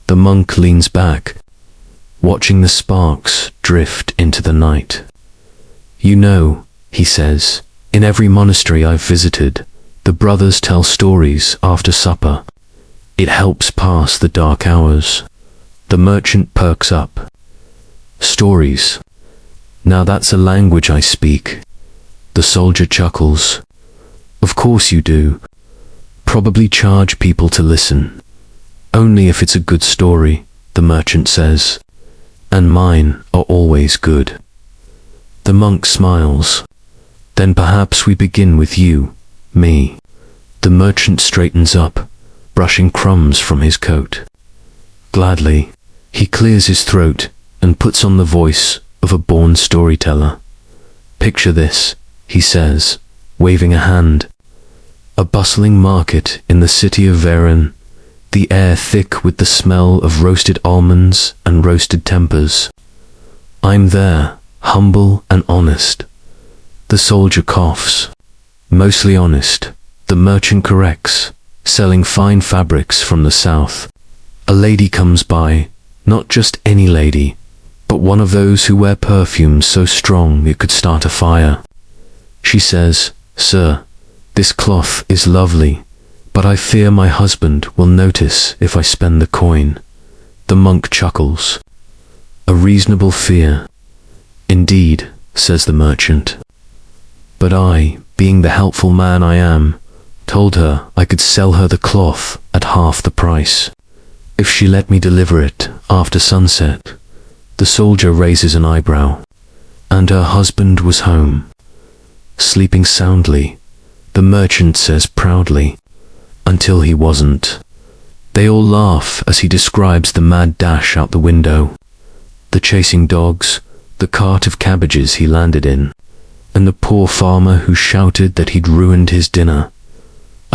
the monk leans back, watching the sparks drift into the night. "You know," he says, "in every monastery I've visited, the brothers tell stories after supper. It helps pass the dark hours." The merchant perks up. "Stories. Now that's a language I speak." The soldier chuckles. "Of course you do. Probably charge people to listen." "Only if it's a good story," the merchant says. "And mine are always good." The monk smiles. "Then perhaps we begin with you, me." The merchant straightens up, brushing crumbs from his coat. Gladly, he clears his throat and puts on the voice of a born storyteller. "Picture this," he says, waving a hand. "A bustling market in the city of Varen, the air thick with the smell of roasted almonds and roasted tempers. I'm there, humble and honest." The soldier coughs. "Mostly honest," the merchant corrects, "selling fine fabrics from the south. A lady comes by, not just any lady, but one of those who wear perfumes so strong it could start a fire. She says, 'Sir, this cloth is lovely, but I fear my husband will notice if I spend the coin.'" The monk chuckles. "A reasonable fear." "Indeed," says the merchant. "But I, being the helpful man I am, told her I could sell her the cloth at half the price, if she let me deliver it after sunset." The soldier raises an eyebrow. "And her husband was home, sleeping soundly," the merchant says proudly, "until he wasn't." They all laugh as he describes the mad dash out the window, the chasing dogs, the cart of cabbages he landed in, and the poor farmer who shouted that he'd ruined his dinner.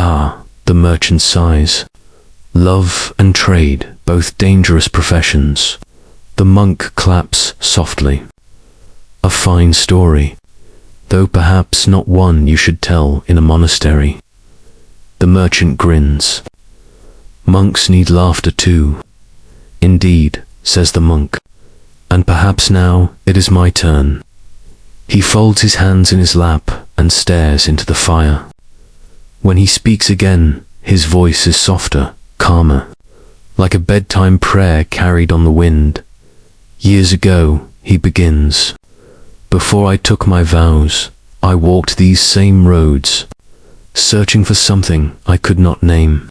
Ah, the merchant sighs. Love and trade, both dangerous professions. The monk claps softly. A fine story, though perhaps not one you should tell in a monastery. The merchant grins. Monks need laughter too. Indeed, says the monk, and perhaps now it is my turn. He folds his hands in his lap and stares into the fire. When he speaks again, his voice is softer, calmer, like a bedtime prayer carried on the wind. Years ago, he begins. Before I took my vows, I walked these same roads, searching for something I could not name.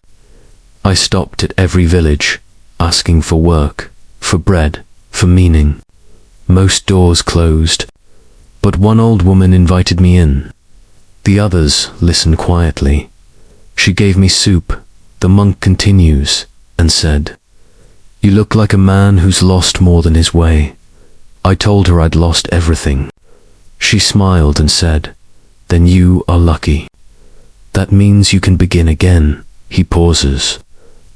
I stopped at every village, asking for work, for bread, for meaning. Most doors closed, but one old woman invited me in. The others listened quietly. She gave me soup, the monk continues, and said, "You look like a man who's lost more than his way." I told her I'd lost everything. She smiled and said, "Then you are lucky. That means you can begin again." He pauses,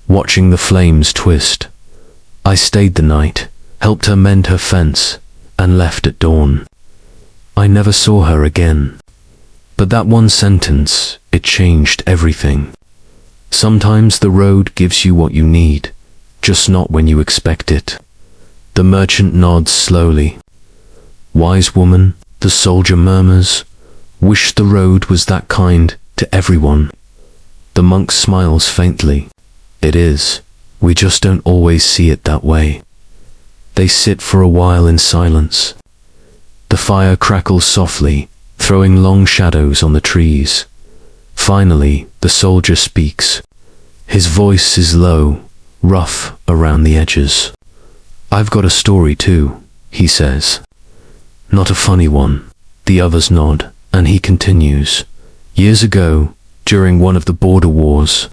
watching the flames twist. I stayed the night, helped her mend her fence, and left at dawn. I never saw her again. But that one sentence, it changed everything. Sometimes the road gives you what you need, just not when you expect it. The merchant nods slowly. Wise woman, the soldier murmurs, wish the road was that kind to everyone. The monk smiles faintly. It is. We just don't always see it that way. They sit for a while in silence. The fire crackles softly, throwing long shadows on the trees. Finally, the soldier speaks. His voice is low, rough around the edges. "I've got a story too," he says. "Not a funny one." The others nod, and he continues. "Years ago, during one of the border wars,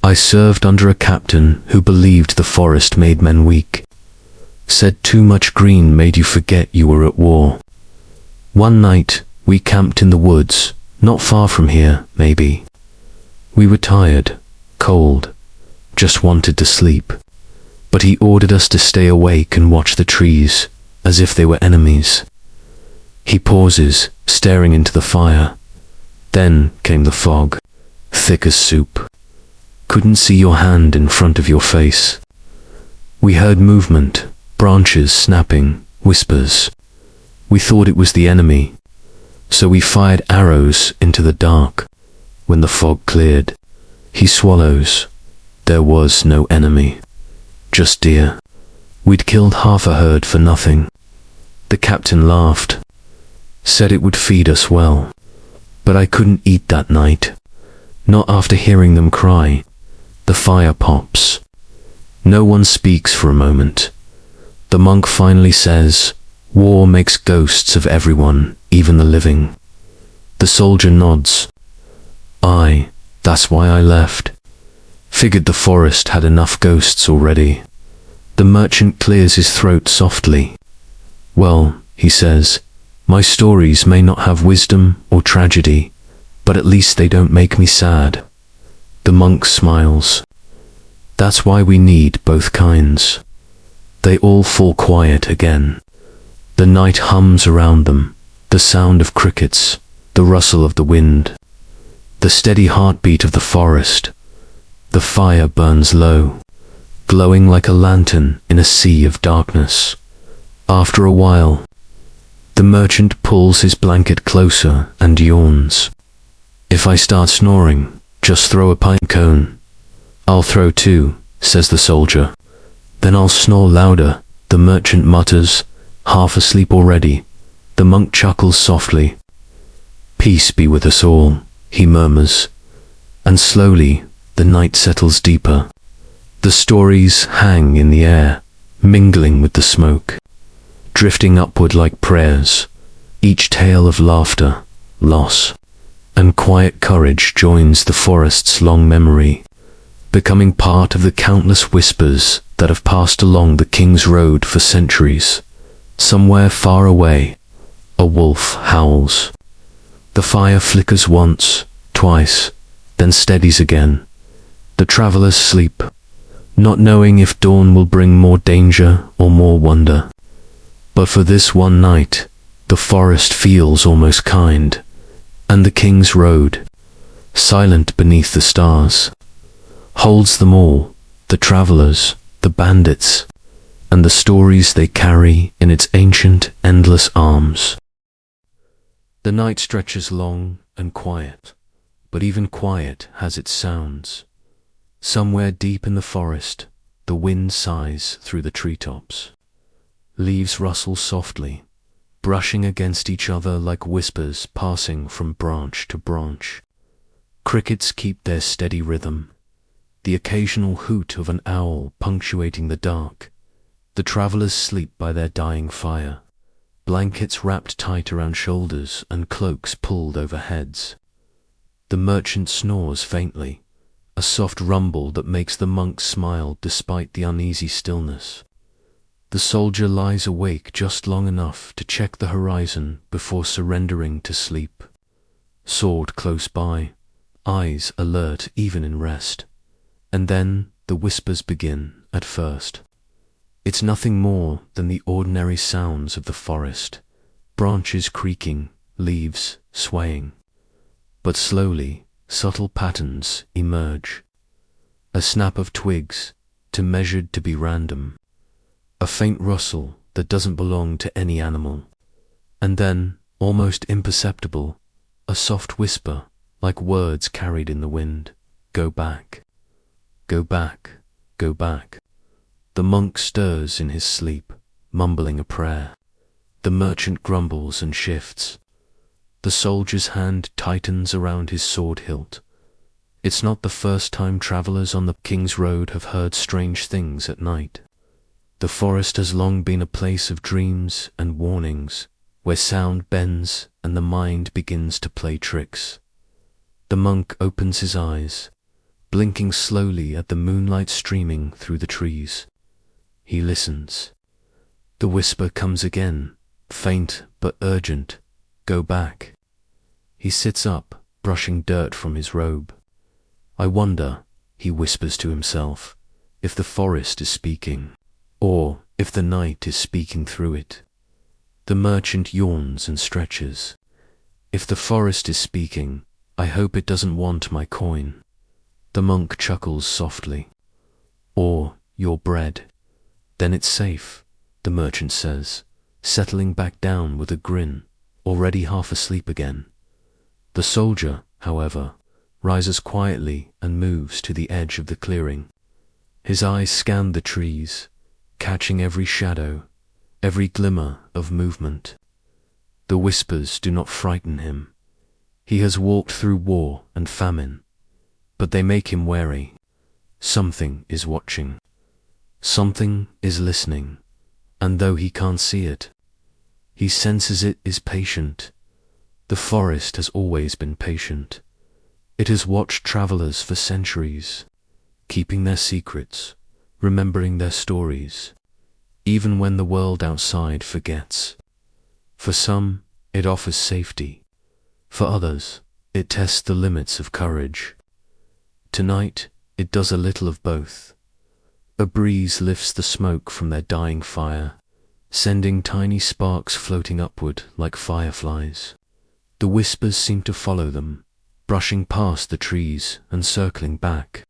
I served under a captain who believed the forest made men weak. Said too much green made you forget you were at war. One night, we camped in the woods, not far from here, maybe. We were tired, cold, just wanted to sleep. But he ordered us to stay awake and watch the trees, as if they were enemies." He pauses, staring into the fire. Then came the fog, thick as soup. Couldn't see your hand in front of your face. We heard movement, branches snapping, whispers. We thought it was the enemy, so we fired arrows into the dark. When the fog cleared, he swallows. There was no enemy, just deer. We'd killed half a herd for nothing. The captain laughed, said it would feed us well. But I couldn't eat that night, not after hearing them cry. The fire pops. No one speaks for a moment. The monk finally says, "War makes ghosts of everyone, even the living." The soldier nods. That's why I left. Figured the forest had enough ghosts already." The merchant clears his throat softly. "Well," he says, "my stories may not have wisdom or tragedy, but at least they don't make me sad." The monk smiles. "That's why we need both kinds." They all fall quiet again. The night hums around them, the sound of crickets, the rustle of the wind, the steady heartbeat of the forest. The fire burns low, glowing like a lantern in a sea of darkness. After a while, the merchant pulls his blanket closer and yawns. "If I start snoring, just throw a pine cone." "I'll throw two," says the soldier. "Then I'll snore louder," the merchant mutters, half asleep already. The monk chuckles softly. "Peace be with us all," he murmurs, and slowly the night settles deeper. The stories hang in the air, mingling with the smoke, drifting upward like prayers. Each tale of laughter, loss, and quiet courage joins the forest's long memory, becoming part of the countless whispers that have passed along the King's Road for centuries. Somewhere far away, a wolf howls. The fire flickers once, twice, then then steadies again. The travelers sleep, not knowing if dawn will bring more danger or more wonder. But for this one night, the forest feels almost kind, and the king's road, silent beneath the stars, holds them all, the travelers, the bandits, and the stories they carry in its ancient, endless arms. The night stretches long and quiet, but even quiet has its sounds. Somewhere deep in the forest, the wind sighs through the treetops. Leaves rustle softly, brushing against each other like whispers passing from branch to branch. Crickets keep their steady rhythm, the occasional hoot of an owl punctuating the dark. The travelers sleep by their dying fire, blankets wrapped tight around shoulders and cloaks pulled over heads. The merchant snores faintly, a soft rumble that makes the monk smile despite the uneasy stillness. The soldier lies awake just long enough to check the horizon before surrendering to sleep. Sword close by, eyes alert even in rest. And then the whispers begin at first. It's nothing more than the ordinary sounds of the forest, branches creaking, leaves swaying. But slowly, subtle patterns emerge. A snap of twigs, too measured to be random. A faint rustle that doesn't belong to any animal. And then, almost imperceptible, a soft whisper, like words carried in the wind. Go back. Go back. Go back. The monk stirs in his sleep, mumbling a prayer. The merchant grumbles and shifts. The soldier's hand tightens around his sword hilt. It's not the first time travelers on the King's Road have heard strange things at night. The forest has long been a place of dreams and warnings, where sound bends and the mind begins to play tricks. The monk opens his eyes, blinking slowly at the moonlight streaming through the trees. He listens. The whisper comes again, faint but urgent. Go back. He sits up, brushing dirt from his robe. I wonder, he whispers to himself, if the forest is speaking, or if the night is speaking through it. The merchant yawns and stretches. If the forest is speaking, I hope it doesn't want my coin. The monk chuckles softly. Or your bread. Then it's safe, the merchant says, settling back down with a grin, already half asleep again. The soldier, however, rises quietly and moves to the edge of the clearing. His eyes scan the trees, catching every shadow, every glimmer of movement. The whispers do not frighten him. He has walked through war and famine, but they make him wary. Something is watching. Something is listening, and though he can't see it, he senses it is patient. The forest has always been patient. It has watched travelers for centuries, keeping their secrets, remembering their stories, even when the world outside forgets. For some, it offers safety. For others, it tests the limits of courage. Tonight, it does a little of both. A breeze lifts the smoke from their dying fire, sending tiny sparks floating upward like fireflies. The whispers seem to follow them, brushing past the trees and circling back.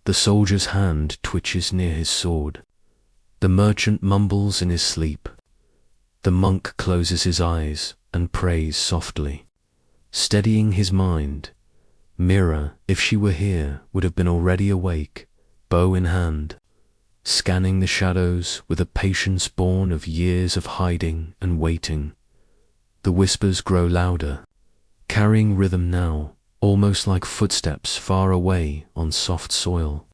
The soldier's hand twitches near his sword. The merchant mumbles in his sleep. The monk closes his eyes and prays softly, steadying his mind. Mira, if she were here, would have been already awake, bow in hand, scanning the shadows with a patience born of years of hiding and waiting. The whispers grow louder, carrying rhythm now, almost like footsteps far away on soft soil.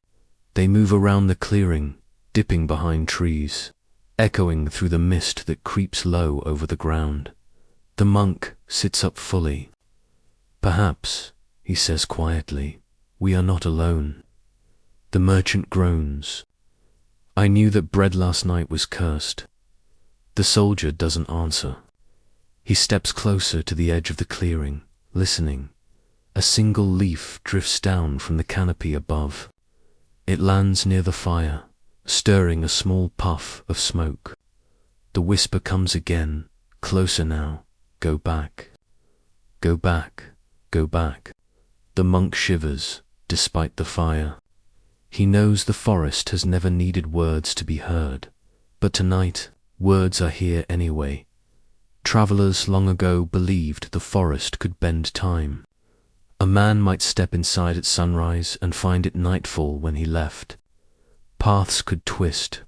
They move around the clearing, dipping behind trees, echoing through the mist that creeps low over the ground. The monk sits up fully. Perhaps, he says quietly, we are not alone. The merchant groans. I knew that bread last night was cursed. The soldier doesn't answer. He steps closer to the edge of the clearing, listening. A single leaf drifts down from the canopy above. It lands near the fire, stirring a small puff of smoke. The whisper comes again, closer now. Go back. Go back. Go back. The monk shivers, despite the fire. He knows the forest has never needed words to be heard, but tonight, words are here anyway. Travelers long ago believed the forest could bend time. A man might step inside at sunrise and find it nightfall when he left. Paths could twist,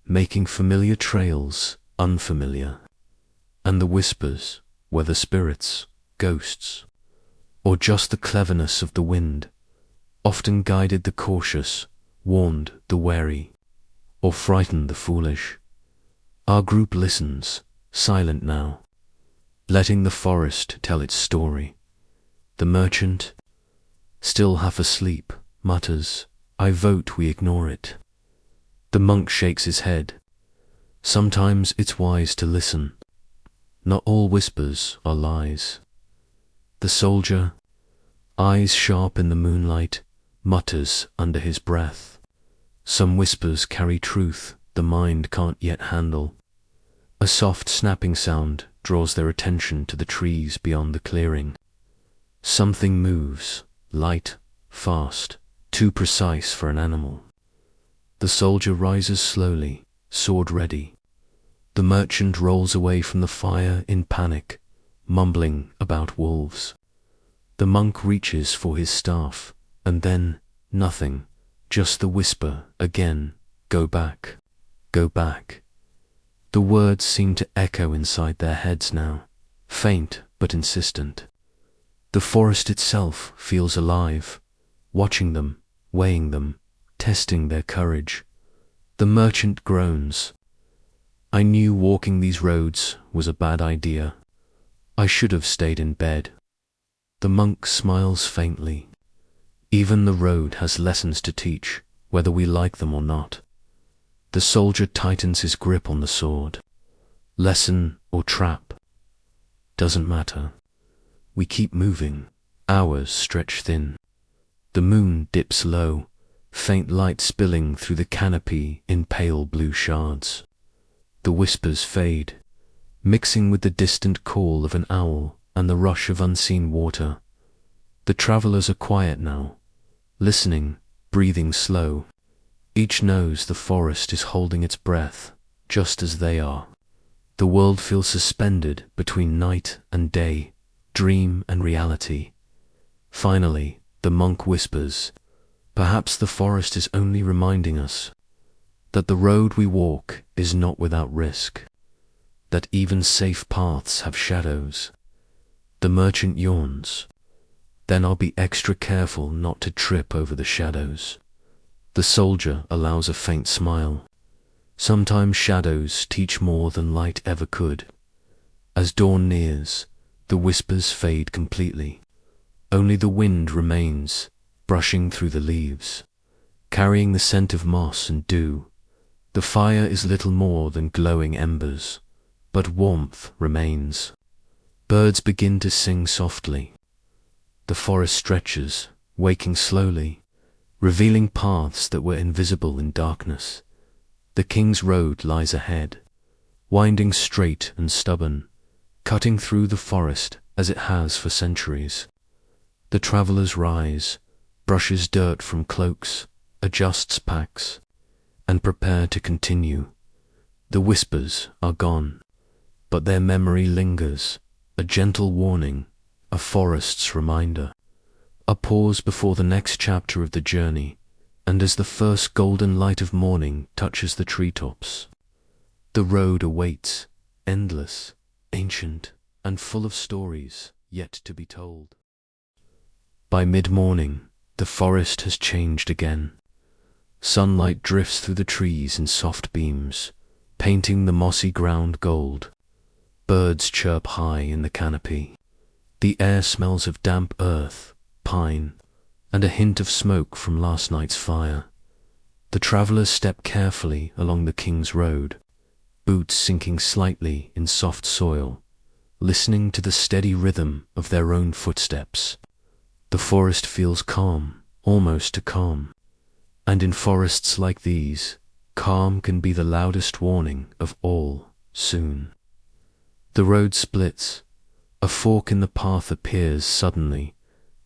making familiar trails unfamiliar. And the whispers, whether spirits, ghosts, or just the cleverness of the wind, often guided the cautious, warned the wary, or frightened the foolish. Our group listens, silent now, letting the forest tell its story. The merchant, still half asleep, mutters, "I vote we ignore it." The monk shakes his head. Sometimes it's wise to listen. Not all whispers are lies. The soldier, eyes sharp in the moonlight, mutters under his breath. Some whispers carry truth the mind can't yet handle. A soft snapping sound draws their attention to the trees beyond the clearing. Something moves, light, fast, too precise for an animal. The soldier rises slowly, sword ready. The merchant rolls away from the fire in panic, mumbling about wolves. The monk reaches for his staff, and then nothing, just the whisper again, "Go back, go back." The words seem to echo inside their heads now, faint but insistent. The forest itself feels alive, watching them, weighing them, testing their courage. The merchant groans. "I knew walking these roads was a bad idea. I should have stayed in bed." The monk smiles faintly. Even the road has lessons to teach, whether we like them or not. The soldier tightens his grip on the sword. Lesson or trap, doesn't matter. We keep moving. Hours stretch thin. The moon dips low, faint light spilling through the canopy in pale blue shards. The whispers fade, mixing with the distant call of an owl and the rush of unseen water. The travelers are quiet now, listening, breathing slow. Each knows the forest is holding its breath, just as they are. The world feels suspended between night and day, dream and reality. Finally, the monk whispers, "Perhaps the forest is only reminding us that the road we walk is not without risk, that even safe paths have shadows." The merchant yawns. "Then I'll be extra careful not to trip over the shadows." The soldier allows a faint smile. Sometimes shadows teach more than light ever could. As dawn nears, the whispers fade completely. Only the wind remains, brushing through the leaves, carrying the scent of moss and dew. The fire is little more than glowing embers, but warmth remains. Birds begin to sing softly. The forest stretches, waking slowly, revealing paths that were invisible in darkness. The King's Road lies ahead, winding straight and stubborn, cutting through the forest as it has for centuries. The travelers rise, brushes dirt from cloaks, adjusts packs, and prepare to continue. The whispers are gone, but their memory lingers, a gentle warning, a forest's reminder. A pause before the next chapter of the journey, and as the first golden light of morning touches the treetops, the road awaits, endless, ancient, and full of stories yet to be told. By mid-morning, the forest has changed again. Sunlight drifts through the trees in soft beams, painting the mossy ground gold. Birds chirp high in the canopy. The air smells of damp earth, pine, and a hint of smoke from last night's fire. The travelers step carefully along the King's Road, boots sinking slightly in soft soil, listening to the steady rhythm of their own footsteps. The forest feels calm, almost too calm. And in forests like these, calm can be the loudest warning of all, soon. The road splits. A fork in the path appears suddenly,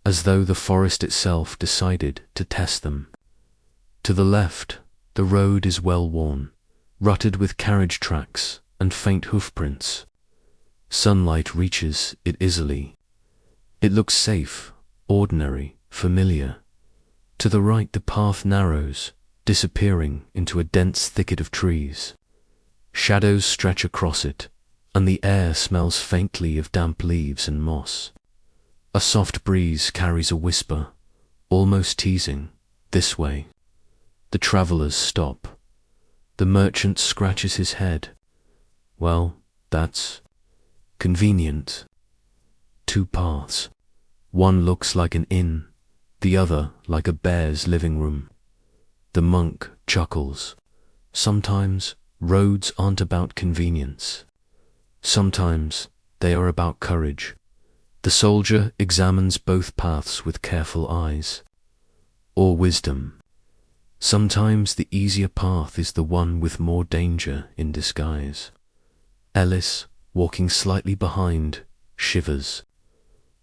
as though the forest itself decided to test them. To the left, the road is well worn, rutted with carriage tracks and faint hoofprints. Sunlight reaches it easily. It looks safe, ordinary, familiar. To the right, the path narrows, disappearing into a dense thicket of trees. Shadows stretch across it, and the air smells faintly of damp leaves and moss. A soft breeze carries a whisper, almost teasing, "This way." The travelers stop. The merchant scratches his head. Well, that's convenient. Two paths. One looks like an inn, the other like a bear's living room. The monk chuckles. Sometimes roads aren't about convenience. Sometimes they are about courage. The soldier examines both paths with careful eyes. Or wisdom. Sometimes the easier path is the one with more danger in disguise. Ellis, walking slightly behind, shivers.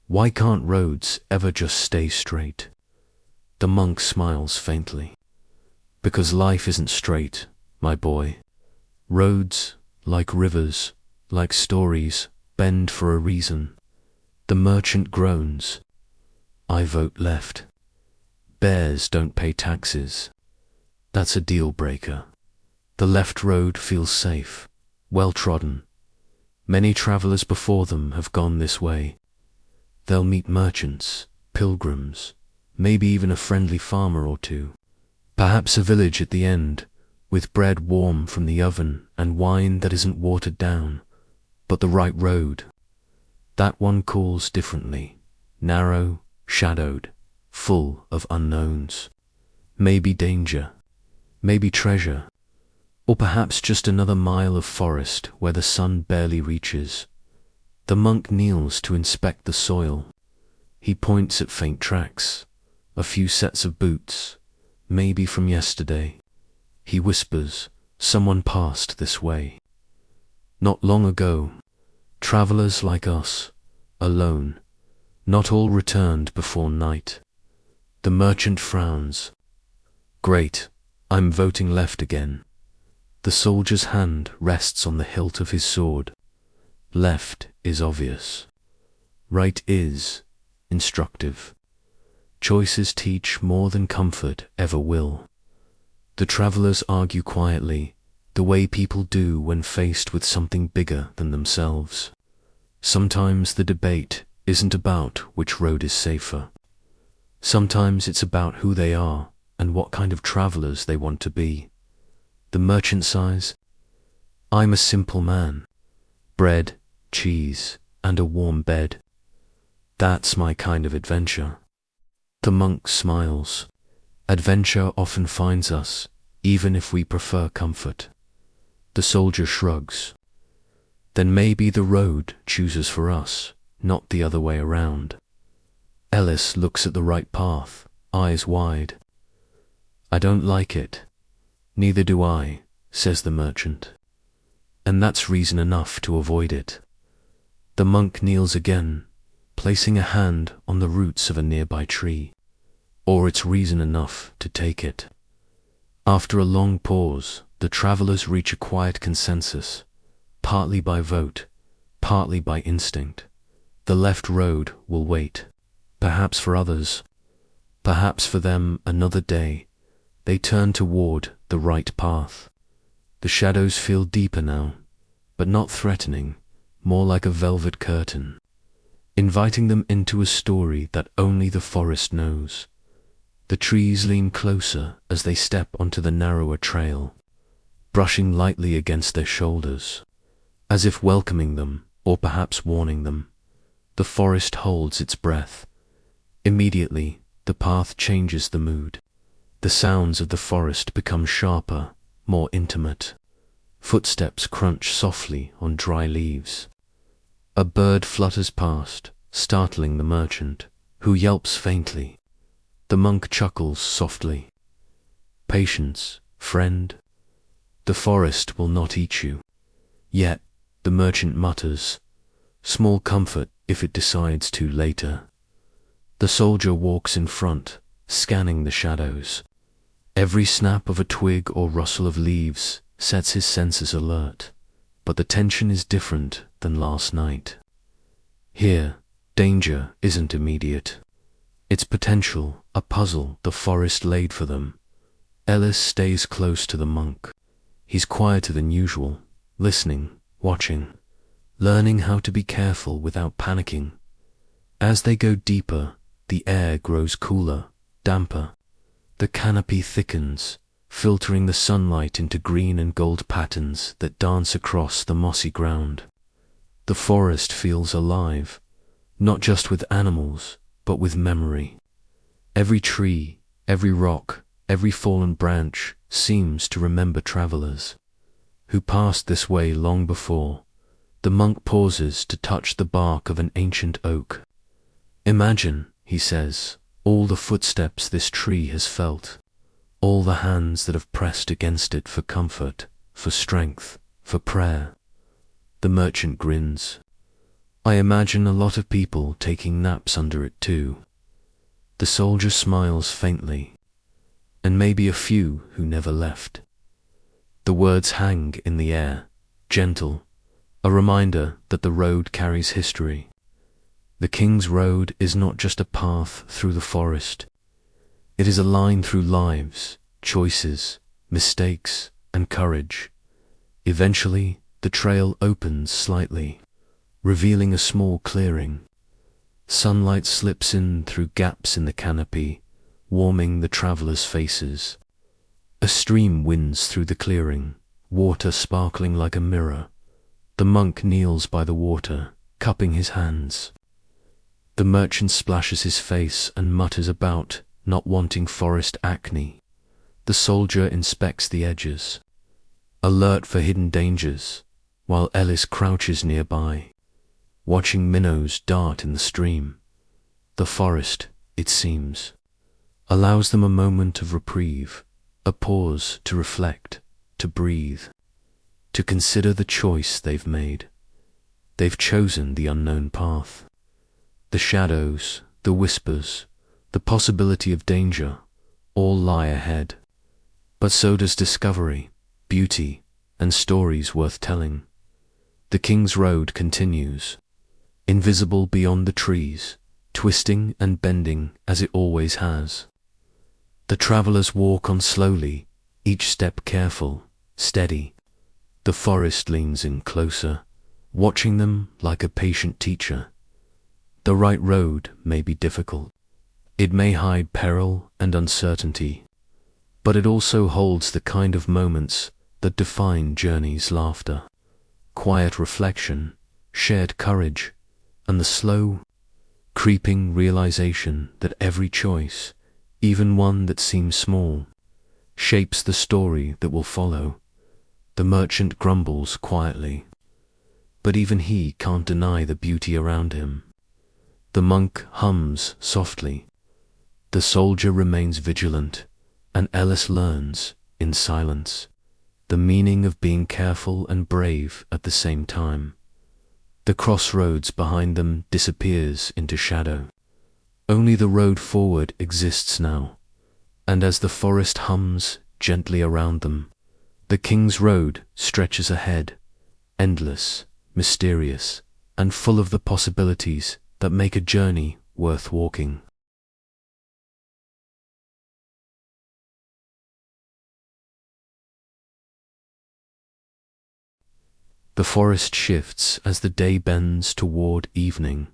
Why can't roads ever just stay straight? The monk smiles faintly. Because life isn't straight, my boy. Roads, like rivers, like stories, bend for a reason. The merchant groans. I vote left. Bears don't pay taxes. That's a deal breaker. The left road feels safe, well trodden. Many travelers before them have gone this way. They'll meet merchants, pilgrims, maybe even a friendly farmer or two. Perhaps a village at the end, with bread warm from the oven and wine that isn't watered down. But the right road, that one calls differently, narrow, shadowed, full of unknowns. Maybe danger, maybe treasure, or perhaps just another mile of forest where the sun barely reaches. The monk kneels to inspect the soil. He points at faint tracks, a few sets of boots, maybe from yesterday. He whispers, "Someone passed this way." Not long ago, travelers like us, alone, not all returned before night. The merchant frowns. Great, I'm voting left again. The soldier's hand rests on the hilt of his sword. Left is obvious. Right is instructive. Choices teach more than comfort ever will. The travelers argue quietly, the way people do when faced with something bigger than themselves. Sometimes the debate isn't about which road is safer. Sometimes it's about who they are and what kind of travelers they want to be. The merchant sighs, "I'm a simple man. Bread, cheese, and a warm bed. That's my kind of adventure." The monk smiles. Adventure often finds us, even if we prefer comfort. The soldier shrugs. Then maybe the road chooses for us, not the other way around. Ellis looks at the right path, eyes wide. "I don't like it." "Neither do I," says the merchant. "And that's reason enough to avoid it." The monk kneels again, placing a hand on the roots of a nearby tree. Or it's reason enough to take it. After a long pause, the travelers reach a quiet consensus, partly by vote, partly by instinct. The left road will wait, perhaps for others, perhaps for them another day. They turn toward the right path. The shadows feel deeper now, but not threatening, more like a velvet curtain, inviting them into a story that only the forest knows. The trees lean closer as they step onto the narrower trail, brushing lightly against their shoulders, as if welcoming them, or perhaps warning them. The forest holds its breath. Immediately, the path changes the mood. The sounds of the forest become sharper, more intimate. Footsteps crunch softly on dry leaves. A bird flutters past, startling the merchant. who yelps faintly. The monk chuckles softly. Patience, friend. The forest will not eat you. Yet, the merchant mutters, small comfort if it decides to later. The soldier walks in front, scanning the shadows. Every snap of a twig or rustle of leaves sets his senses alert, but the tension is different than last night. Here, danger isn't immediate. It's potential, a puzzle the forest laid for them. Ellis stays close to the monk. He's quieter than usual, listening, watching, learning how to be careful without panicking. As they go deeper, the air grows cooler, damper. The canopy thickens, filtering the sunlight into green and gold patterns that dance across the mossy ground. The forest feels alive, not just with animals, but with memory. Every tree, every rock, every fallen branch seems to remember travelers who passed this way long before. The monk pauses to touch the bark of an ancient oak. Imagine, he says, all the footsteps this tree has felt, all the hands that have pressed against it for comfort, for strength, for prayer. The merchant grins. I imagine a lot of people taking naps under it too. The soldier smiles faintly, and maybe a few who never left. The words hang in the air, gentle, a reminder that the road carries history. The King's Road is not just a path through the forest. It is a line through lives, choices, mistakes, and courage. Eventually, the trail opens slightly, revealing a small clearing. Sunlight slips in through gaps in the canopy, warming the travelers' faces. A stream winds through the clearing, water sparkling like a mirror. The monk kneels by the water, cupping his hands. The merchant splashes his face and mutters about not wanting forest acne. The soldier inspects the edges, alert for hidden dangers, while Ellis crouches nearby, watching minnows dart in the stream. The forest, it seems, allows them a moment of reprieve, a pause to reflect, to breathe, to consider the choice they've made. They've chosen the unknown path. The shadows, the whispers, the possibility of danger, all lie ahead. But so does discovery, beauty, and stories worth telling. The King's Road continues, invisible beyond the trees, twisting and bending as it always has. The travelers walk on slowly, each step careful, steady. The forest leans in closer, watching them like a patient teacher. The right road may be difficult. It may hide peril and uncertainty, but it also holds the kind of moments that define journey's laughter, quiet reflection, shared courage, and the slow, creeping realization that every choice, even one that seems small, shapes the story that will follow. The merchant grumbles quietly, but even he can't deny the beauty around him. The monk hums softly. The soldier remains vigilant, and Ellis learns, in silence, the meaning of being careful and brave at the same time. The crossroads behind them disappears into shadow. Only the road forward exists now, and as the forest hums gently around them, the King's Road stretches ahead, endless, mysterious, and full of the possibilities that make a journey worth walking. The forest shifts as the day bends toward evening.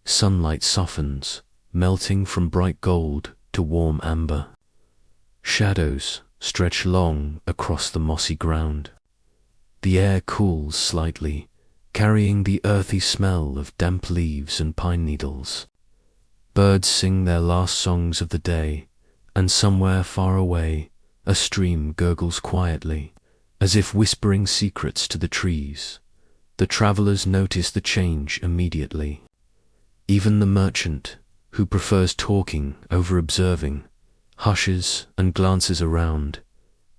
Sunlight softens, melting from bright gold to warm amber. Shadows stretch long across the mossy ground. The air cools slightly, carrying the earthy smell of damp leaves and pine needles. Birds sing their last songs of the day, and somewhere far away, a stream gurgles quietly, as if whispering secrets to the trees. The travelers notice the change immediately. Even the merchant, who prefers talking over observing, hushes and glances around.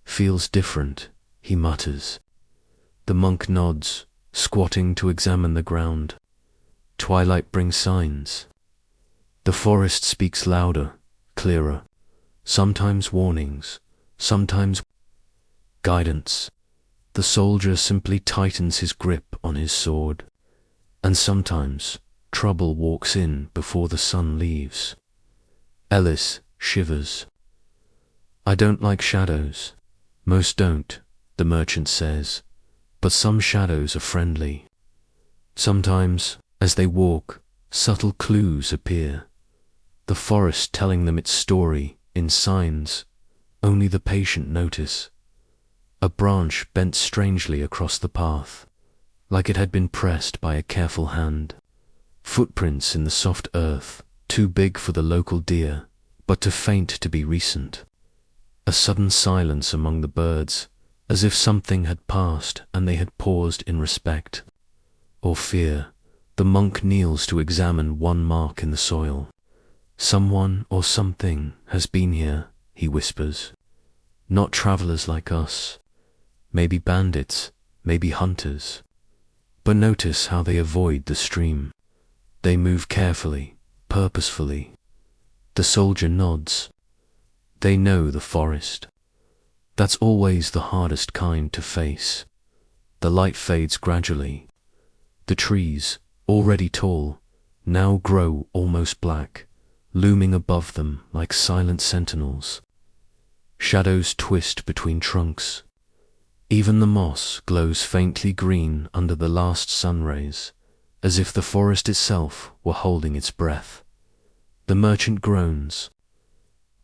Feels different, he mutters. The monk nods, squatting to examine the ground. Twilight brings signs. The forest speaks louder, clearer, sometimes warnings, sometimes guidance. The soldier simply tightens his grip on his sword, and sometimes trouble walks in before the sun leaves. Ellis shivers. I don't like shadows. Most don't, the merchant says, but some shadows are friendly. Sometimes, as they walk, subtle clues appear, the forest telling them its story in signs only the patient notice. A branch bent strangely across the path, like it had been pressed by a careful hand. Footprints in the soft earth, too big for the local deer, but too faint to be recent. A sudden silence among the birds, as if something had passed and they had paused in respect or fear. The monk kneels to examine one mark in the soil. Someone or something has been here, he whispers. Not travelers like us. Maybe bandits, maybe hunters. But notice how they avoid the stream. They move carefully, purposefully. The soldier nods. They know the forest. That's always the hardest kind to face. The light fades gradually. The trees, already tall, now grow almost black, looming above them like silent sentinels. Shadows twist between trunks. Even the moss glows faintly green under the last sun rays, as if the forest itself were holding its breath. The merchant groans.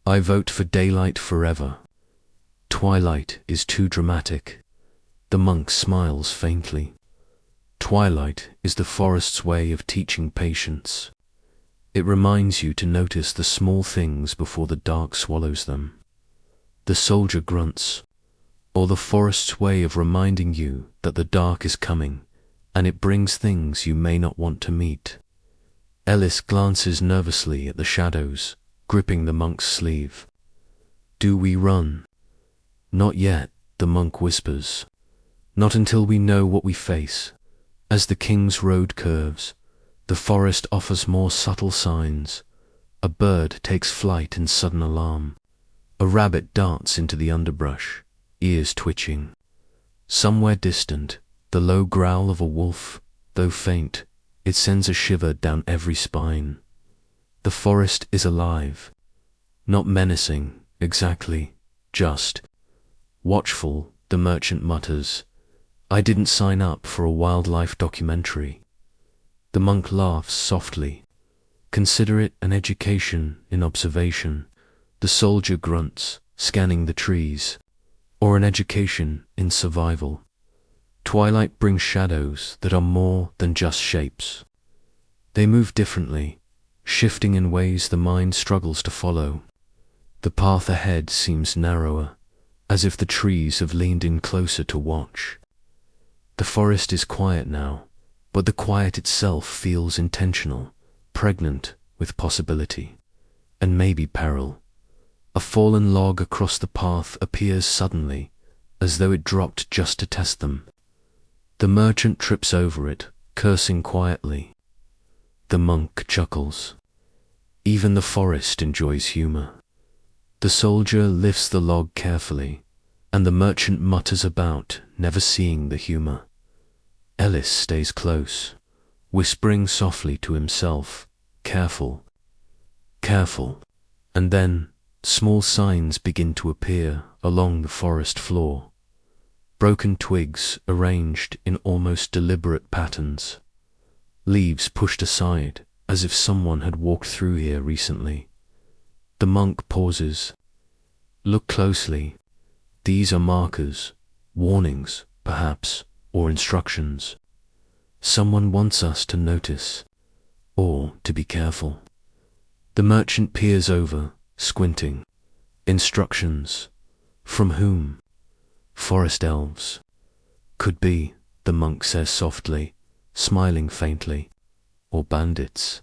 I vote for daylight forever. Twilight is too dramatic. The monk smiles faintly. Twilight is the forest's way of teaching patience. It reminds you to notice the small things before the dark swallows them. The soldier grunts, or the forest's way of reminding you that the dark is coming, and it brings things you may not want to meet. Ellis glances nervously at the shadows, gripping the monk's sleeve. Do we run? Not yet, the monk whispers. Not until we know what we face. As the king's road curves, the forest offers more subtle signs. A bird takes flight in sudden alarm. A rabbit darts into the underbrush, ears twitching. Somewhere distant, the low growl of a wolf, though faint, it sends a shiver down every spine. The forest is alive. Not menacing, exactly, just watchful, the merchant mutters. I didn't sign up for a wildlife documentary. The monk laughs softly. Consider it an education in observation. The soldier grunts, scanning the trees. Or an education in survival. Twilight brings shadows that are more than just shapes. They move differently, shifting in ways the mind struggles to follow. The path ahead seems narrower, as if the trees have leaned in closer to watch. The forest is quiet now, but the quiet itself feels intentional, pregnant with possibility, and maybe peril. A fallen log across the path appears suddenly, as though it dropped just to test them. The merchant trips over it, cursing quietly. The monk chuckles. Even the forest enjoys humor. The soldier lifts the log carefully, and the merchant mutters about, never seeing the humor. Ellis stays close, whispering softly to himself, careful, careful, and then small signs begin to appear along the forest floor. Broken twigs arranged in almost deliberate patterns. Leaves pushed aside as if someone had walked through here recently. The monk pauses. Look closely. These are markers, warnings, perhaps, or instructions. Someone wants us to notice, or to be careful. The merchant peers over, squinting. Instructions. From whom? Forest elves. Could be, the monk says softly, smiling faintly. Or bandits.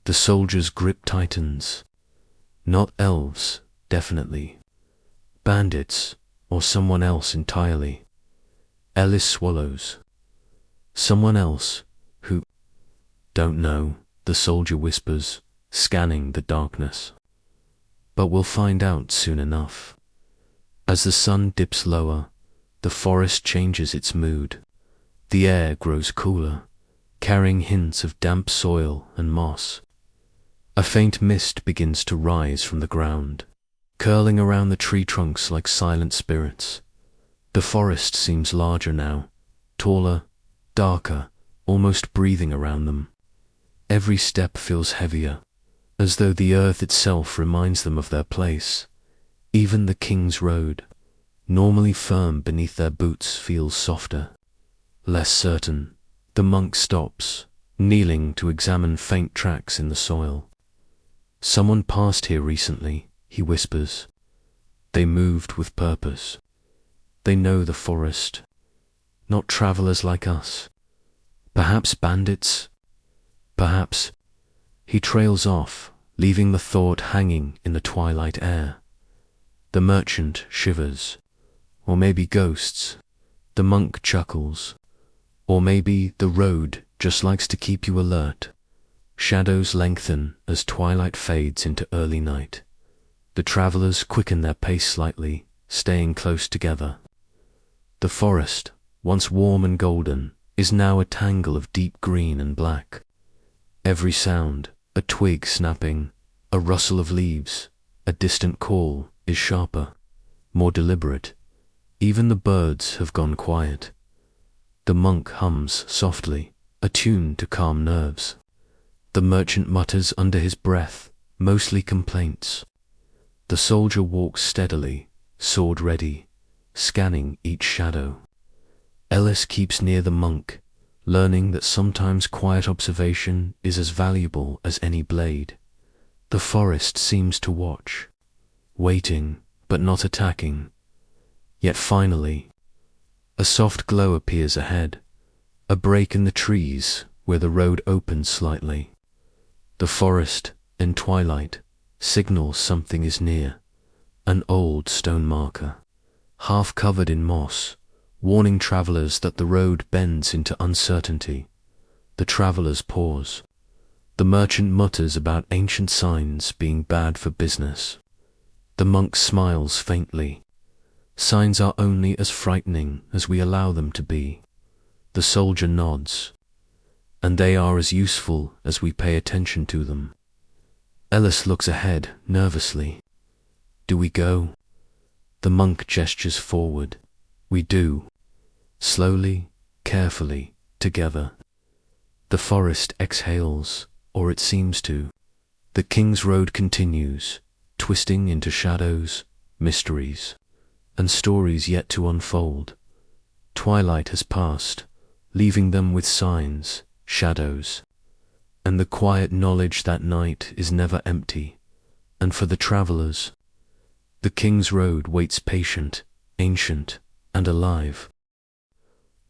The soldier's grip tightens. Not elves, definitely. Bandits, or someone else entirely. Ellis swallows. Someone else, who... Don't know, the soldier whispers, scanning the darkness. But we'll find out soon enough. As the sun dips lower, the forest changes its mood. The air grows cooler, carrying hints of damp soil and moss. A faint mist begins to rise from the ground, curling around the tree trunks like silent spirits. The forest seems larger now, taller, darker, almost breathing around them. Every step feels heavier, as though the earth itself reminds them of their place. Even the King's Road, normally firm beneath their boots, feels softer, less certain. The monk stops, kneeling to examine faint tracks in the soil. Someone passed here recently, he whispers. They moved with purpose. They know the forest, not travelers like us. Perhaps bandits? Perhaps. He trails off, leaving the thought hanging in the twilight air. The merchant shivers. Or maybe ghosts. The monk chuckles. Or maybe the road just likes to keep you alert. Shadows lengthen as twilight fades into early night. The travelers quicken their pace slightly, staying close together. The forest, once warm and golden, is now a tangle of deep green and black. Every sound, a twig snapping, a rustle of leaves, a distant call, is sharper, more deliberate. Even the birds have gone quiet. The monk hums softly, attuned to calm nerves. The merchant mutters under his breath, mostly complaints. The soldier walks steadily, sword ready, scanning each shadow. Ellis keeps near the monk, learning that sometimes quiet observation is as valuable as any blade. The forest seems to watch, waiting but not attacking. Yet finally, a soft glow appears ahead, a break in the trees where the road opens slightly. The forest, in twilight, signals something is near, an old stone marker, half covered in moss, warning travelers that the road bends into uncertainty. The travelers pause. The merchant mutters about ancient signs being bad for business. The monk smiles faintly. Signs are only as frightening as we allow them to be. The soldier nods. And they are as useful as we pay attention to them. Ellis looks ahead nervously. Do we go? The monk gestures forward. We do. Slowly, carefully, together. The forest exhales, or it seems to. The King's Road continues, twisting into shadows, mysteries, and stories yet to unfold. Twilight has passed, leaving them with signs, shadows, and the quiet knowledge that night is never empty. And for the travelers, the King's Road waits patient, ancient, and alive.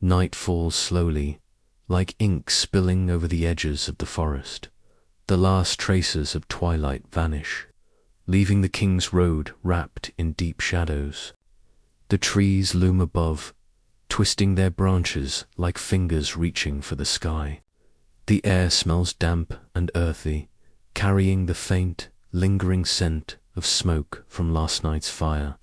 Night falls slowly, like ink spilling over the edges of the forest. The last traces of twilight vanish, leaving the King's Road wrapped in deep shadows. The trees loom above, twisting their branches like fingers reaching for the sky. The air smells damp and earthy, carrying the faint, lingering scent of smoke from last night's fire.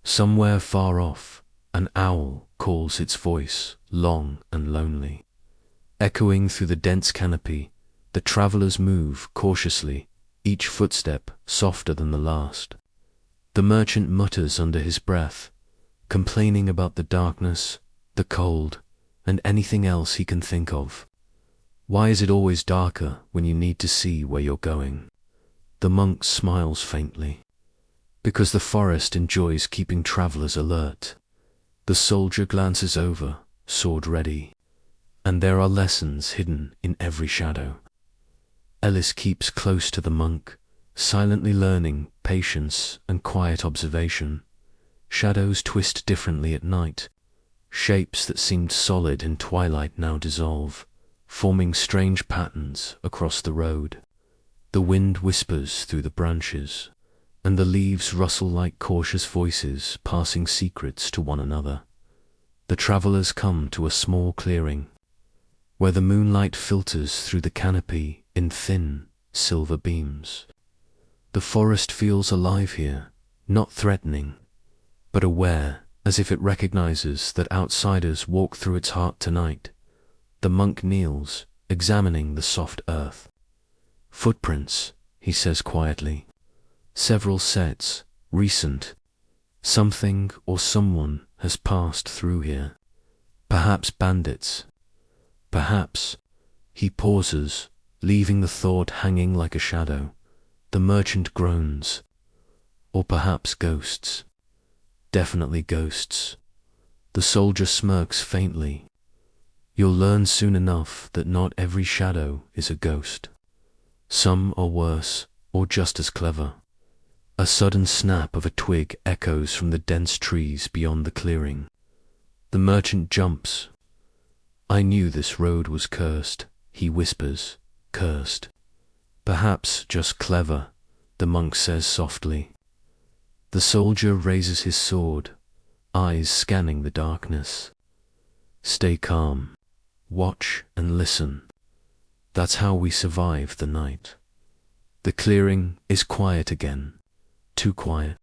Somewhere far off, an owl calls its voice, long and lonely. Echoing through the dense canopy, the travelers move cautiously, each footstep softer than the last. The merchant mutters under his breath, complaining about the darkness, the cold, and anything else he can think of. Why is it always darker when you need to see where you're going? The monk smiles faintly. Because the forest enjoys keeping travelers alert. The soldier glances over, sword ready, and there are lessons hidden in every shadow. Ellis keeps close to the monk, silently learning patience and quiet observation. Shadows twist differently at night. Shapes that seemed solid in twilight now dissolve, forming strange patterns across the road. The wind whispers through the branches, and the leaves rustle like cautious voices passing secrets to one another. The travelers come to a small clearing, where the moonlight filters through the canopy in thin, silver beams. The forest feels alive here, not threatening, but aware, as if it recognizes that outsiders walk through its heart tonight. The monk kneels, examining the soft earth. Footprints, he says quietly. Several sets, recent. Something or someone has passed through here. Perhaps bandits. Perhaps. He pauses, leaving the thought hanging like a shadow. The merchant groans. Or perhaps ghosts. Definitely ghosts. The soldier smirks faintly. You'll learn soon enough that not every shadow is a ghost. Some are worse, or just as clever. A sudden snap of a twig echoes from the dense trees beyond the clearing. The merchant jumps. I knew this road was cursed, he whispers, cursed. Perhaps just clever, the monk says softly. The soldier raises his sword, eyes scanning the darkness. Stay calm, watch and listen. That's how we survive the night. The clearing is quiet again. Too quiet.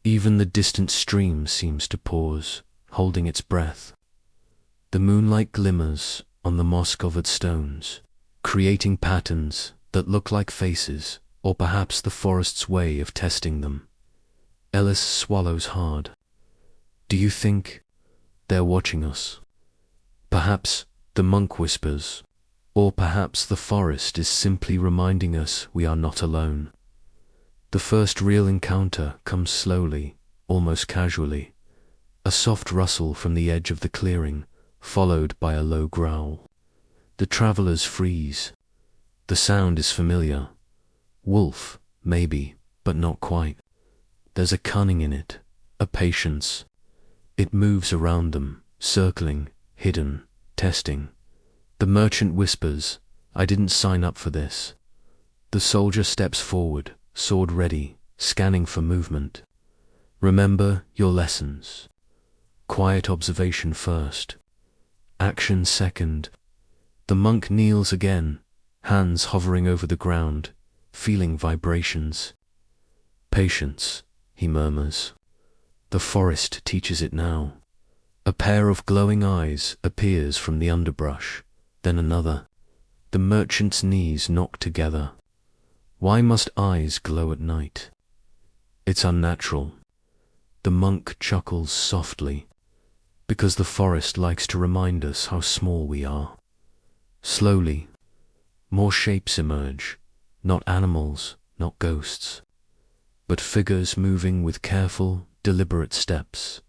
Even the distant stream seems to pause, holding its breath. The moonlight glimmers on the moss-covered stones, creating patterns that look like faces, or perhaps the forest's way of testing them. Ellis swallows hard. Do you think they're watching us? Perhaps, the monk whispers, or perhaps the forest is simply reminding us we are not alone. The first real encounter comes slowly, almost casually. A soft rustle from the edge of the clearing, followed by a low growl. The travelers freeze. The sound is familiar. Wolf, maybe, but not quite. There's a cunning in it, a patience. It moves around them, circling, hidden, testing. The merchant whispers, I didn't sign up for this. The soldier steps forward, sword ready, scanning for movement. Remember your lessons. Quiet observation first. Action second. The monk kneels again, hands hovering over the ground, feeling vibrations. Patience, he murmurs. The forest teaches it now. A pair of glowing eyes appears from the underbrush, then another. The merchant's knees knock together. Why must eyes glow at night? It's unnatural. The monk chuckles softly, because the forest likes to remind us how small we are. Slowly, more shapes emerge, not animals, not ghosts, but figures moving with careful, deliberate steps.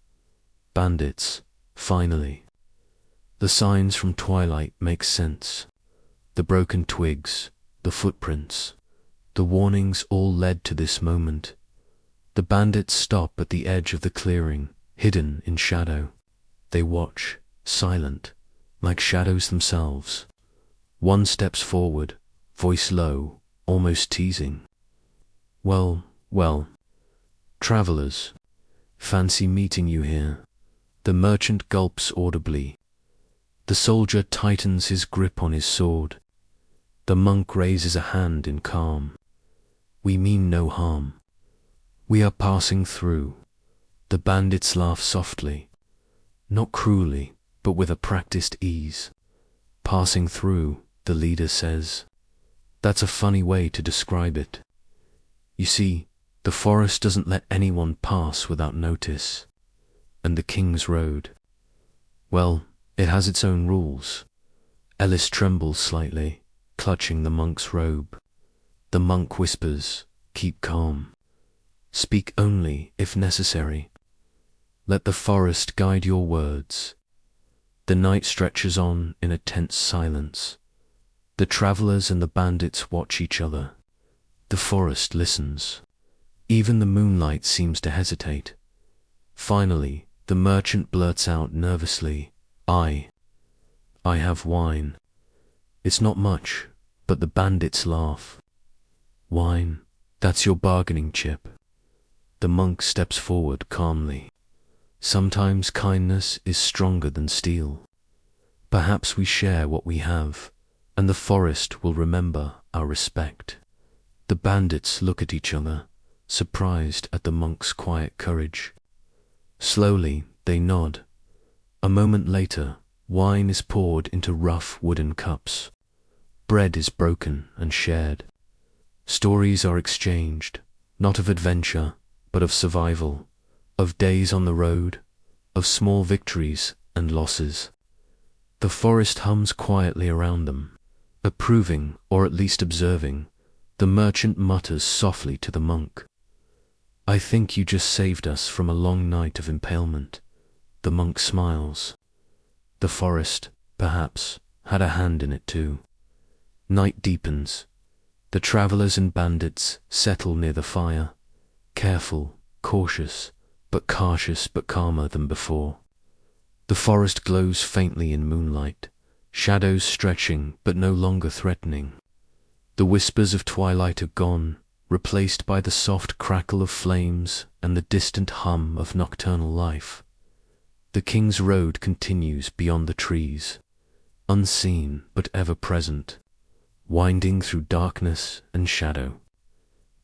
Bandits, finally. The signs from twilight make sense. The broken twigs, the footprints, the warnings all led to this moment. The bandits stop at the edge of the clearing, hidden in shadow. They watch, silent, like shadows themselves. One steps forward, voice low, almost teasing. Well, travelers, fancy meeting you here. The merchant gulps audibly. The soldier tightens his grip on his sword. The monk raises a hand in calm. We mean no harm. We are passing through. The bandits laugh softly, not cruelly, but with a practiced ease. Passing through, the leader says. That's a funny way to describe it. You see, the forest doesn't let anyone pass without notice. And the King's Road, well, it has its own rules. Ellis trembles slightly, clutching the monk's robe. The monk whispers, keep calm. Speak only if necessary. Let the forest guide your words. The night stretches on in a tense silence. The travelers and the bandits watch each other. The forest listens. Even the moonlight seems to hesitate. Finally, the merchant blurts out nervously, I have wine. It's not much, but the bandits laugh. Wine, that's your bargaining chip. The monk steps forward calmly. Sometimes kindness is stronger than steel. Perhaps we share what we have, and the forest will remember our respect. The bandits look at each other, surprised at the monk's quiet courage. Slowly, they nod. A moment later, wine is poured into rough wooden cups. Bread is broken and shared. Stories are exchanged, not of adventure, but of survival, of days on the road, of small victories and losses. The forest hums quietly around them, approving or at least observing. The merchant mutters softly to the monk. "I think you just saved us from a long night of impalement." The monk smiles. The forest, perhaps, had a hand in it too. Night deepens. The travelers and bandits settle near the fire, careful, cautious, but calmer than before. The forest glows faintly in moonlight, shadows stretching but no longer threatening. The whispers of twilight are gone, replaced by the soft crackle of flames and the distant hum of nocturnal life. The King's Road continues beyond the trees, unseen but ever present, winding through darkness and shadow.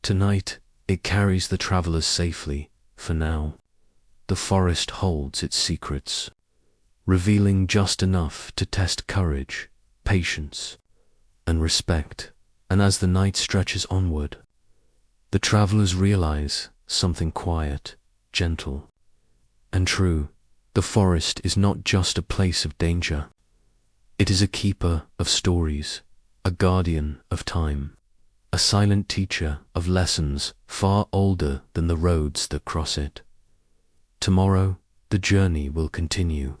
Tonight, it carries the travelers safely, for now. The forest holds its secrets, revealing just enough to test courage, patience, and respect. And as the night stretches onward, the travelers realize something quiet, gentle, and true. The forest is not just a place of danger. It is a keeper of stories, a guardian of time, a silent teacher of lessons far older than the roads that cross it. Tomorrow, the journey will continue.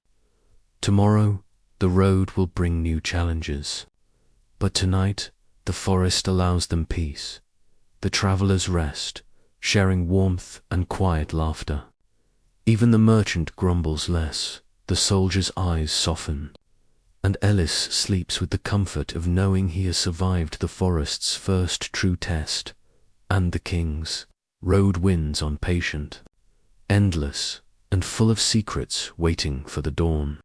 Tomorrow, the road will bring new challenges. But tonight, the forest allows them peace. The travelers rest, sharing warmth and quiet laughter. Even the merchant grumbles less, the soldier's eyes soften, and Ellis sleeps with the comfort of knowing he has survived the forest's first true test, and the King's Road wins on patient, endless, and full of secrets waiting for the dawn.